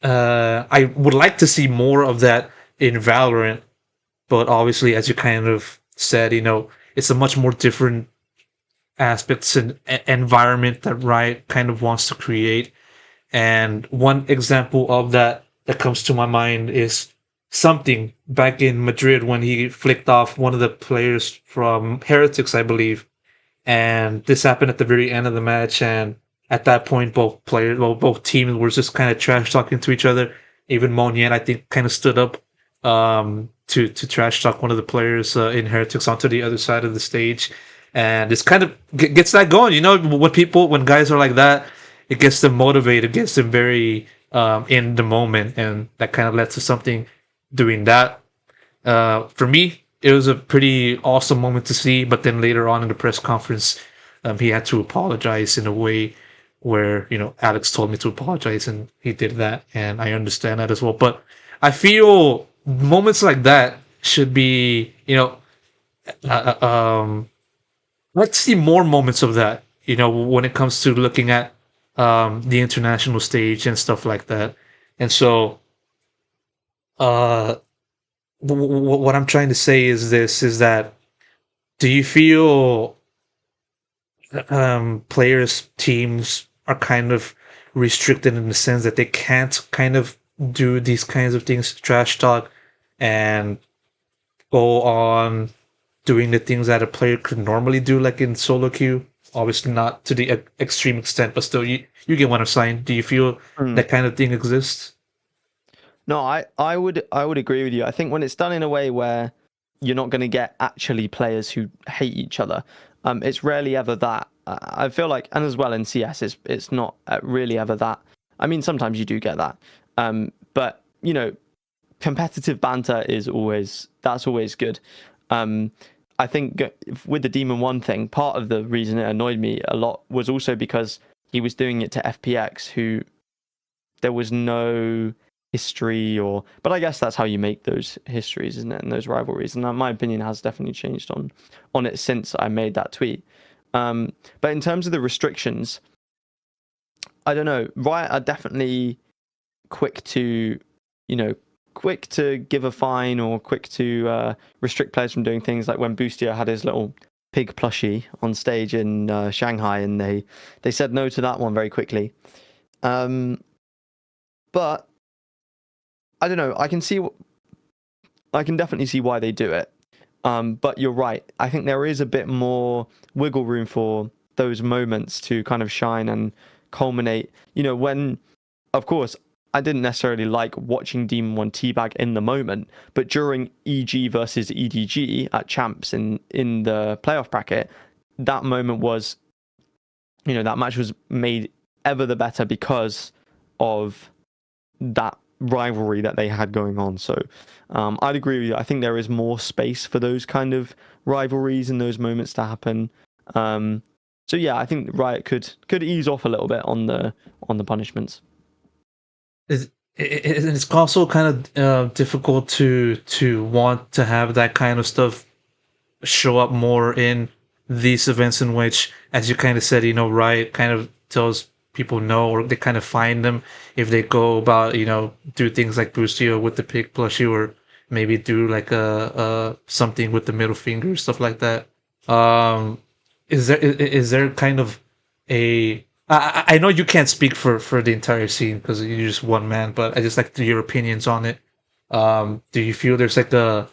I would like to see more of that in Valorant, but obviously, as you kind of said, it's a much more different aspects and environment that Riot kind of wants to create. And one example of that comes to my mind is something back in Madrid when he flicked off one of the players from Heretics, I believe. And this happened at the very end of the match. And at that point, both teams were just kind of trash talking to each other. Even Monier, I think, kind of stood up to trash talk one of the players in Heretics onto the other side of the stage, and it's kind of gets that going. When guys are like that, it gets them motivated, gets them very in the moment, and that kind of led to something doing that. For me, it was a pretty awesome moment to see. But then later on in the press conference, he had to apologize in a way where Alex told me to apologize, and he did that, and I understand that as well. But I feel moments like that should be, uh, um, let's see more moments of that. When it comes to looking at the international stage and stuff like that. And so, uh, what I'm trying to say is this: is that do you feel players, teams are kind of restricted in the sense that they can't kind of do these kinds of things, trash talk, and go on doing the things that a player could normally do, like in solo queue? Obviously, not to the extreme extent, but still, you get what I'm saying. Do you feel that kind of thing exists? No, I would agree with you. I think when it's done in a way where you're not going to get actually players who hate each other, it's rarely ever that. I feel like, and as well in CS, it's not really ever that. I mean, sometimes you do get that, but competitive banter is always good. I think with the Demon One thing, part of the reason it annoyed me a lot was also because he was doing it to FPX, who there was no history, but I guess that's how you make those histories, isn't it, and those rivalries. And my opinion has definitely changed on it since I made that tweet. But in terms of the restrictions, I don't know. Riot are definitely quick to, quick to give a fine or quick to restrict players from doing things, like when Boostio had his little pig plushie on stage in Shanghai, and they said no to that one very quickly. But I don't know. I can definitely see why they do it. But you're right. I think there is a bit more wiggle room for those moments to kind of shine and culminate. When, of course, I didn't necessarily like watching Demon One teabag in the moment, but during EG versus EDG at Champs in the playoff bracket, that moment was, that match was made ever the better because of that rivalry that they had going on. So I'd agree with you. I think there is more space for those kind of rivalries and those moments to happen. So yeah, I think Riot could ease off a little bit on the punishments. It's also kind of difficult to want to have that kind of stuff show up more in these events in which, as you kind of said, Riot kind of tells people no, or they kind of find them if they go about, do things like Boostio with the pig plushie, or maybe do like a something with the middle finger, stuff like that. Is there kind of a I know you can't speak for the entire scene because you're just one man, but I just like your opinions on it. Do you feel there's like a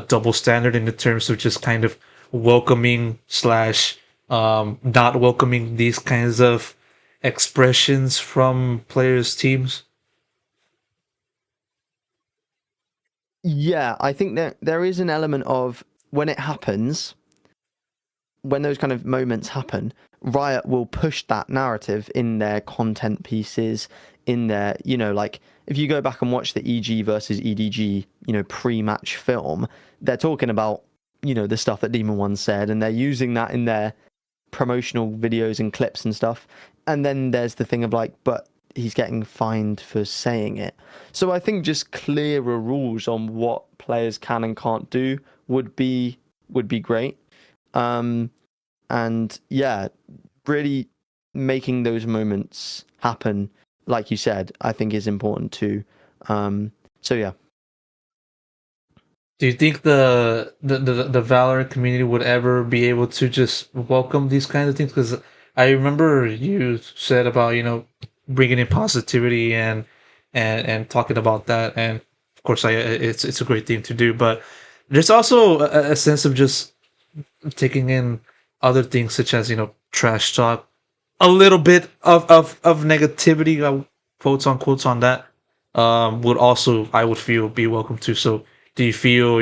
double standard in the terms of just kind of welcoming slash not welcoming these kinds of expressions from players' teams? Yeah, I think there is an element of when it happens, when those kind of moments happen, Riot will push that narrative in their content pieces, in their, like if you go back and watch the EG versus EDG, pre-match film, they're talking about, the stuff that Demon One said, and they're using that in their promotional videos and clips and stuff. And then there's the thing of like, but he's getting fined for saying it. So I think just clearer rules on what players can and can't do would be great. And yeah, really making those moments happen, like you said, I think is important too. So yeah. Do you think the Valorant community would ever be able to just welcome these kinds of things? Because I remember you said about bringing in positivity and talking about that, and of course it's a great thing to do. But there's also a sense of just taking in other things such as trash talk, a little bit of negativity, quotes on quotes on that, would also, I would feel, be welcome to. So do you feel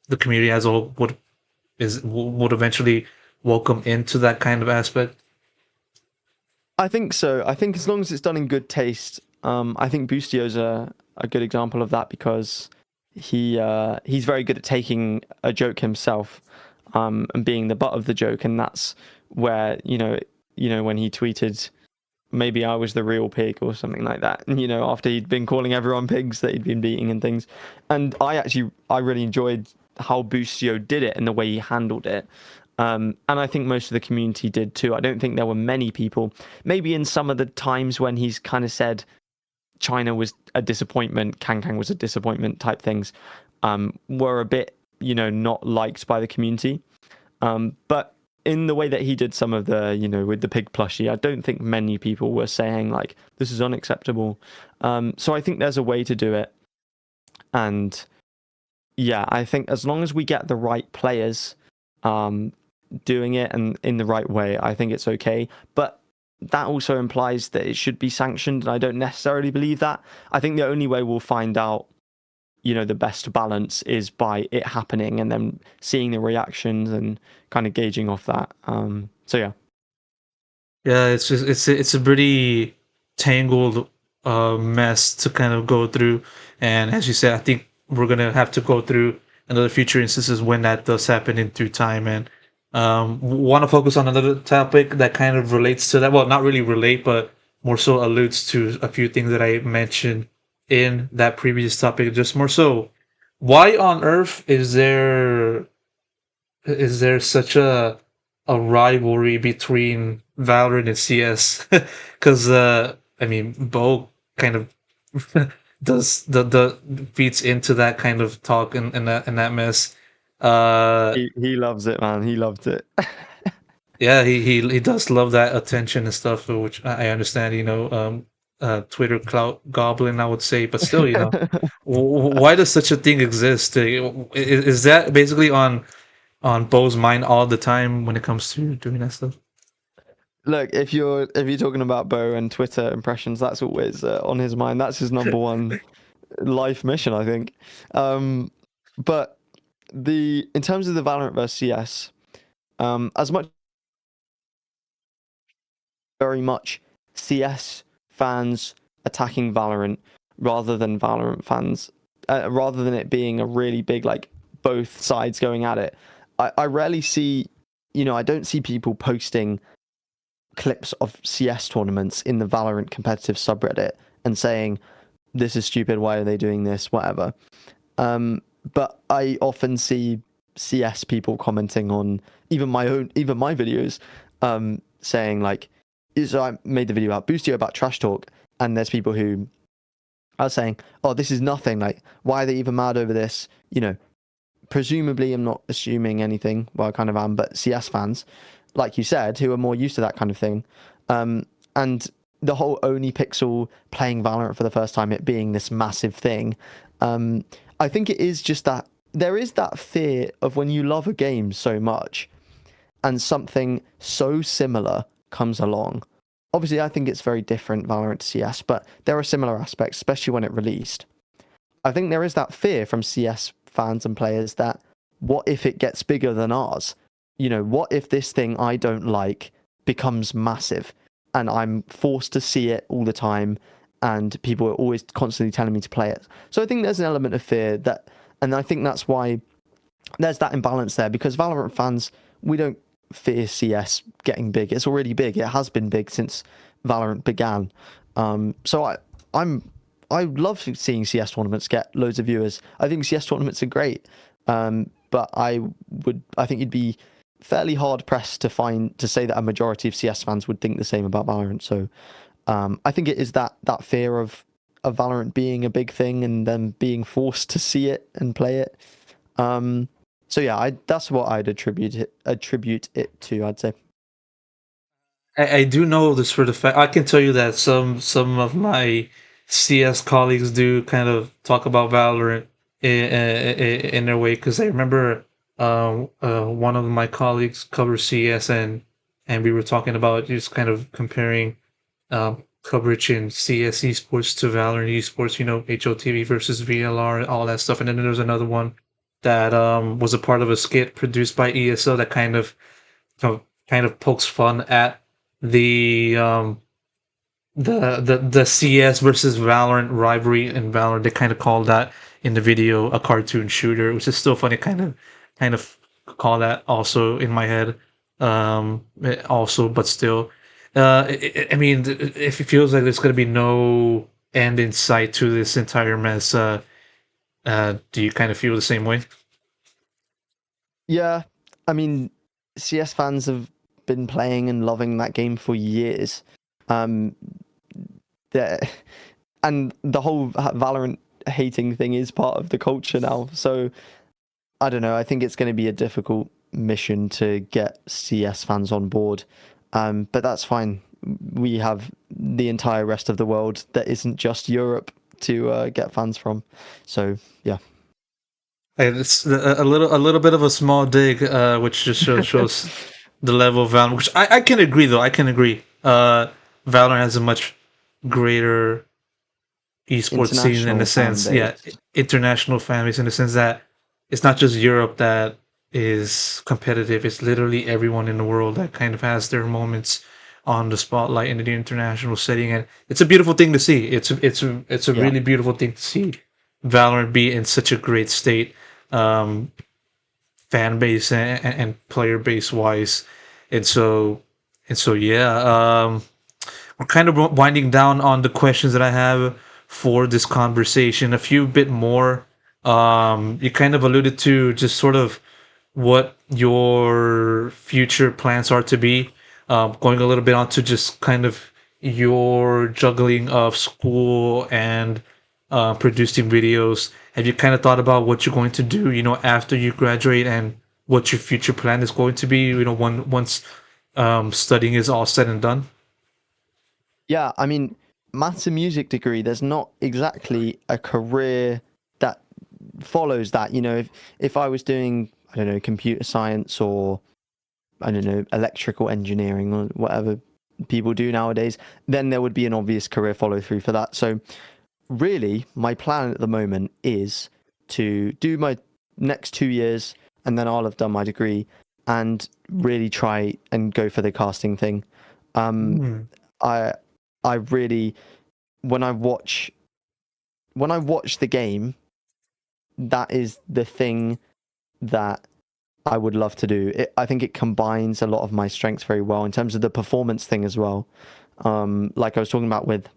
the community as a whole would eventually welcome into that kind of aspect? I think so. I think as long as it's done in good taste, I think Boostio's a good example of that because he's very good at taking a joke himself, and being the butt of the joke, and that's where when he tweeted, maybe I was the real pig or something like that, after he'd been calling everyone pigs that he'd been beating and things, and I really enjoyed how Boostio did it and the way he handled it. And I think most of the community did too. I don't think there were many people, maybe in some of the times when he's kind of said China was a disappointment, Kang was a disappointment type things, were a bit, not liked by the community. But in the way that he did some of the, with the pig plushie, I don't think many people were saying like, this is unacceptable. So I think there's a way to do it. And yeah, I think as long as we get the right players, doing it and in the right way, I think it's okay. But that also implies that it should be sanctioned, and I don't necessarily believe that. I think the only way we'll find out, the best balance is by it happening and then seeing the reactions and kind of gauging off that. So yeah. Yeah, it's just it's a pretty tangled mess to kind of go through, and as you said, I think we're gonna have to go through another future instances when that does happen in through time. And want to focus on another topic that kind of relates to that. Well, not really relate, but more so alludes to a few things that I mentioned in that previous topic. Just more so, why on earth is there such a rivalry between Valorant and CS? Because I mean, both kind of the feeds into that kind of talk and that mess. He loves it, man. He loved it. Yeah, he does love that attention and stuff, which I understand. Twitter clout goblin, I would say, but still, why does such a thing exist? Is that basically on Bo's mind all the time when it comes to doing that stuff? Look, if you're talking about Bo and Twitter impressions, that's always on his mind. That's his number one life mission, I think. But in terms of the Valorant versus CS, as much very much CS fans attacking Valorant rather than Valorant fans, rather than it being a really big like both sides going at it. I rarely see, I don't see people posting clips of CS tournaments in the Valorant competitive subreddit and saying, this is stupid, why are they doing this, whatever. But I often see CS people commenting on even my videos, saying like, so I made the video about Boostio about trash talk, and there's people who are saying, oh, this is nothing, like, why are they even mad over this? Presumably, I'm not assuming anything, well, I kind of am, but CS fans, like you said, who are more used to that kind of thing. And the whole Oni Pixel playing Valorant for the first time, it being this massive thing, I think it is just that there is that fear of when you love a game so much and something so similar comes along. Obviously, I think it's very different, Valorant to CS, but there are similar aspects, especially when it released. I think there is that fear from CS fans and players that what if it gets bigger than ours? What if this thing I don't like becomes massive and I'm forced to see it all the time and people are always constantly telling me to play it? So I think there's an element of fear and I think that's why there's that imbalance there, because Valorant fans, we don't fear CS getting big. It's already big. It has been big since Valorant began. So I love seeing CS tournaments get loads of viewers. I think CS tournaments are great. But I think you'd be fairly hard pressed to say that a majority of CS fans would think the same about Valorant. So I think it is that fear of Valorant being a big thing and then being forced to see it and play it. So yeah, that's what I'd attribute it to, I'd say. I do know this for the fact. I can tell you that some of my CS colleagues do kind of talk about Valorant in their way, because I remember one of my colleagues covers CS, and we were talking about just kind of comparing coverage in CS esports to Valorant esports. HOTV versus VLR, all that stuff. And then there was another one that was a part of a skit produced by ESO that kind of pokes fun at the the CS versus Valorant rivalry in Valorant. They kind of call that in the video a cartoon shooter, which is still funny. Kind of call that also in my head. Also, but still, I mean, if it feels like there's gonna be no end in sight to this entire mess, do you kind of feel the same way? Yeah, I mean, CS fans have been playing and loving that game for years. Um, and the whole Valorant hating thing is part of the culture now. So I don't know. I think it's going to be a difficult mission to get CS fans on board. But that's fine. We have the entire rest of the world that isn't just Europe to get fans from. So yeah. And it's a little bit of a small dig, which just shows the level of Valorant. Which I can agree, though. I can agree. Valorant has a much greater esports scene in the International fan sense, yeah, base. international fan base, in the sense that it's not just Europe that is competitive. It's literally everyone in the world that kind of has their moments on the spotlight in the international setting, and it's a beautiful thing to see. It's a Yeah. really beautiful thing to see Valorant be in such a great state, um, fan base and player base wise, and so yeah. We're kind of winding down on the questions that I have for this conversation. A few bit more. You kind of alluded to just sort of what your future plans are to be. Going a little bit on to just kind of your juggling of school and producing videos. Have you kind of thought about what you're going to do, after you graduate and what your future plan is going to be, once studying is all said and done? Yeah, I mean, maths and music degree, there's not exactly a career that follows that. If I was doing, I don't know, computer science or I don't know, electrical engineering or whatever people do nowadays, then there would be an obvious career follow through for that. So really, my plan at the moment is to do my next 2 years and then I'll have done my degree and really try and go for the casting thing. Um, Hmm. I I really when I watch the game, that is the thing that I would love to do. I think it combines a lot of my strengths very well in terms of the performance thing as well. Like I was talking about with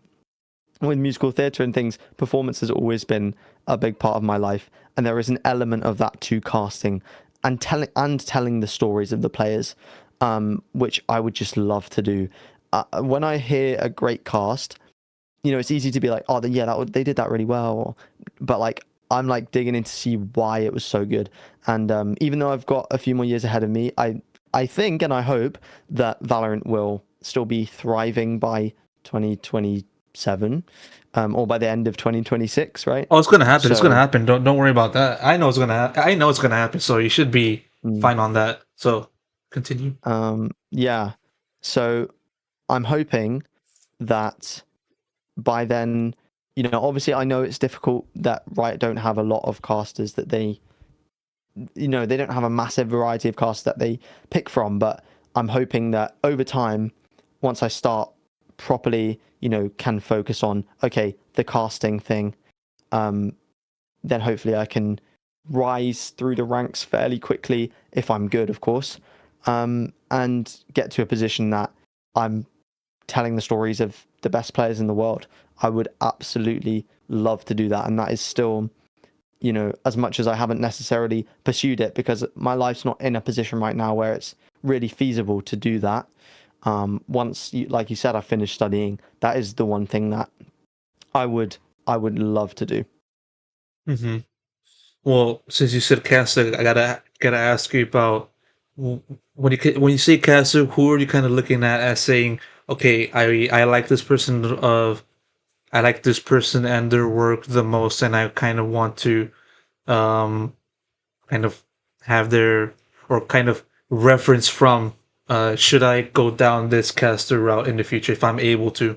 musical theatre and things, performance has always been a big part of my life, and there is an element of that to casting and telling the stories of the players, which I would just love to do. When I hear a great cast, it's easy to be like, oh, yeah, they did that really well, but like I'm like digging in to see why it was so good. And even though I've got a few more years ahead of me, I think and I hope that Valorant will still be thriving by 2027, or by the end of 2026, right? Oh, it's gonna happen. It's gonna So, happen. Don't worry about that. I know it's gonna happen. I know it's gonna happen. So you should be mm, fine on that. So continue. yeah. So I'm hoping that by then, obviously I know it's difficult that Riot don't have a lot of casters that they don't have a massive variety of casts that they pick from, but I'm hoping that over time, once I start properly, can focus on, okay, the casting thing, um, then hopefully I can rise through the ranks fairly quickly if I'm good, of course, and get to a position that I'm telling the stories of the best players in the world. I would absolutely love to do that, and that is still, as much as I haven't necessarily pursued it because my life's not in a position right now where it's really feasible to do that. Once, like you said, I finished studying, that is the one thing that I would love to do. Hmm. Well, since you said caster, I gotta ask you about when you say caster, who are you kind of looking at as saying, okay, I like this person I like this person and their work the most, and I kind of want to um kind of have their or kind of reference from should I go down this caster route in the future if I'm able to.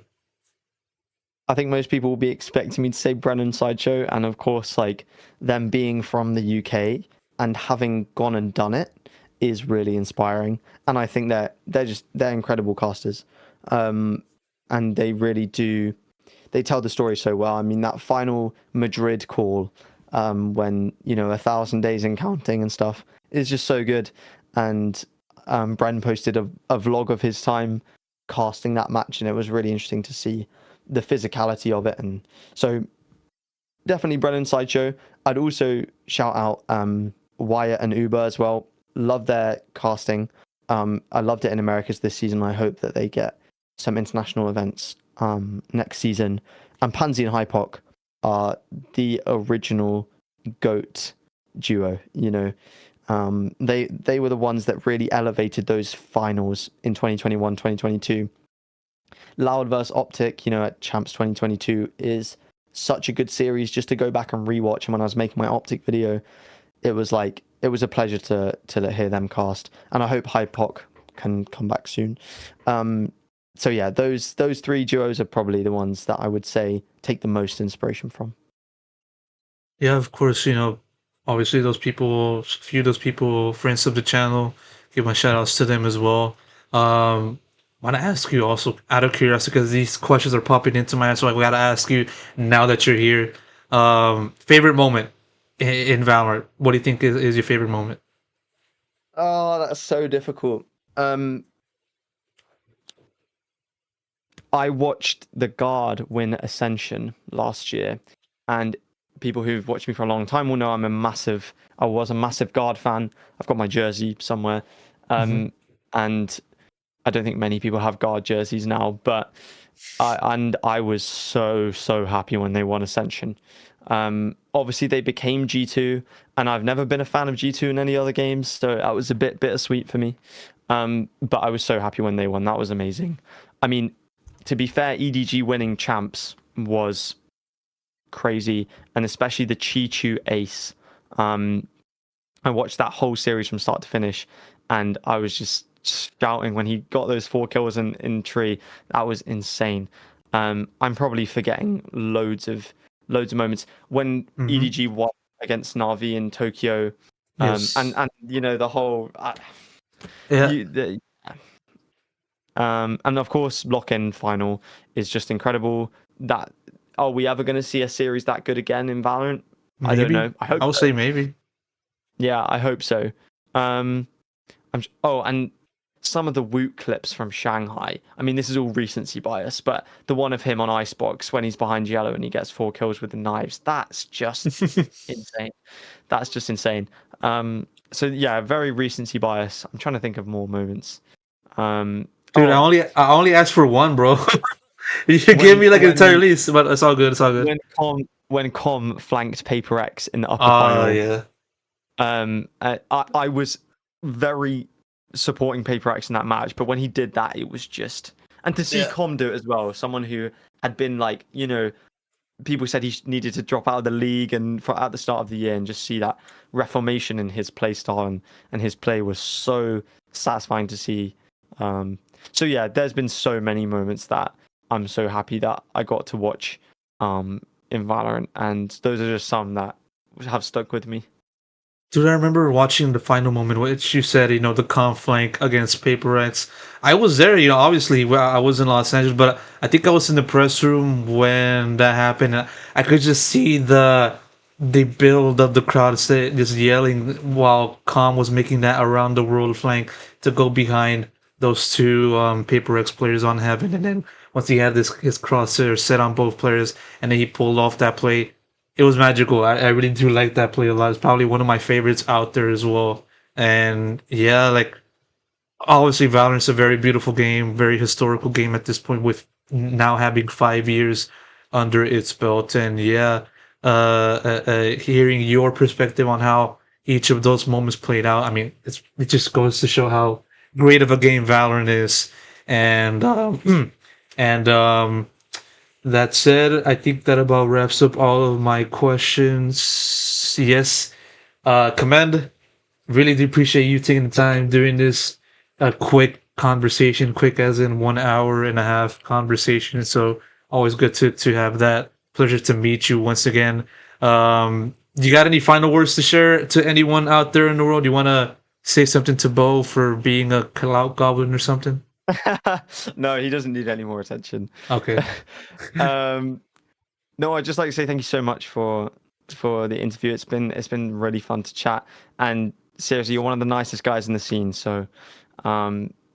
I think most people will be expecting me to say Brennan Sideshow, and of course, like them being from the UK and having gone and done it is really inspiring. And I think they're incredible casters, and they really do. They tell the story so well. I mean, that final Madrid call, when 1,000 days and counting and stuff, is just so good. And Bren posted a vlog of his time casting that match, and it was really interesting to see the physicality of it. And so definitely Brennan Sideshow. I'd also shout out Wyatt and Uber as well. Love their casting. I loved it in Americas this season. I hope that they get some international events next season. And Pansy and Hypoc are the original GOAT duo. They were the ones that really elevated those finals in 2021, 2022. Loud versus OpTic, at Champs 2022 is such a good series just to go back and rewatch. And when I was making my OpTic video, it was a pleasure to hear them cast. And I hope Hypoc can come back soon. So yeah, those three duos are probably the ones that I would say take the most inspiration from. Yeah, of course, obviously those people, few of those people, friends of the channel, give my shout outs to them as well. Want to ask you also out of curiosity because these questions are popping into my head, so I gotta ask you now that you're here. Favorite moment in Valorant? What do you think is your favorite moment? Oh, that's so difficult. I watched the Guard win Ascension last year, and people who've watched me for a long time will know I was a massive Guard fan. I've got my jersey somewhere, Hmm. and I don't think many people have Guard jerseys now, but I was so happy when they won Ascension. Obviously they became G2, and I've never been a fan of G2 in any other games, so that was a bit bittersweet for me. But I was so happy when they won. That was amazing. I mean, to be fair, EDG winning champs was crazy, and especially the Chi-Chu ace. I watched that whole series from start to finish, and I was just shouting when he got those 4 kills in tree. That was insane. I'm probably forgetting loads of moments when Hmm. EDG won against Navi in Tokyo, Yes. and you know the whole Yeah. you the, and of course lock-in final is just incredible. That Are we ever going to see a series that good again in Valorant? I don't Maybe. know. I hope I would so. say maybe. Yeah, I hope so. Um, oh, and some of the Woot clips from Shanghai. I mean, this is all recency bias, but the one of him on Icebox when he's behind yellow and he gets 4 kills with the knives, that's just insane. That's just insane. So yeah, very recency bias. I'm trying to think of more moments. Dude, I Oh, only I only asked for one, bro. You gave when me like an entire when list, but it's all good. It's all good. when Com flanked Paper X in the upper Oh final. yeah. I was very supporting Paper X in that match, but when he did that, it was just, and to see Yeah. Com do it as well, someone who had been like, people said he needed to drop out of the league and at the start of the year, and just see that reformation in his play style and his play was so satisfying to see. So yeah, there's been so many moments that I'm so happy that I got to watch in Valorant, and those are just some that have stuck with me. Dude, I remember watching the final moment, which you said, the conflict against Paper Rex. I was there, obviously, I was in Los Angeles, but I think I was in the press room when that happened. And I could just see the build of the crowd just yelling while Calm was making that around the world flank to go behind those two Paper Rex players on Heaven. And then once he had his crosshair set on both players, and then he pulled off that play, it was magical. I really do like that play a lot. It's probably one of my favorites out there as well. And yeah, like obviously Valorant's a very beautiful game, very historical game at this point with now having 5 years under its belt. And yeah, hearing your perspective on how each of those moments played out, I mean, it just goes to show how great of a game Valorant is. And and that said, I think that about wraps up all of my questions. Yes, commend. Really do appreciate you taking the time doing this quick conversation, quick as in 1 hour and a half conversation. So always good to have that. Pleasure to meet you once again. You got any final words to share to anyone out there in the world? You want to say something to Bo for being a clout goblin or something? No, he doesn't need any more attention. Okay. um, no, I'd just like to say thank you so much for the interview. It's been really fun to chat, and seriously, you're one of the nicest guys in the scene. So,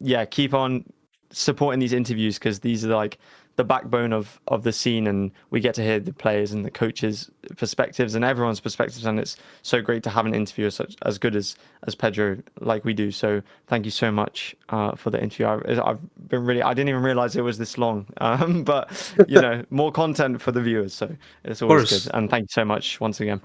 yeah, keep on supporting these interviews because these are like the backbone of the scene, and we get to hear the players and the coaches' perspectives and everyone's perspectives, and it's so great to have an interviewer such as good as Pedro like we do. So thank you so much for the interview. I've been really, I didn't even realize it was this long, but more content for the viewers, so it's Of always good. course. And thank you so much once again.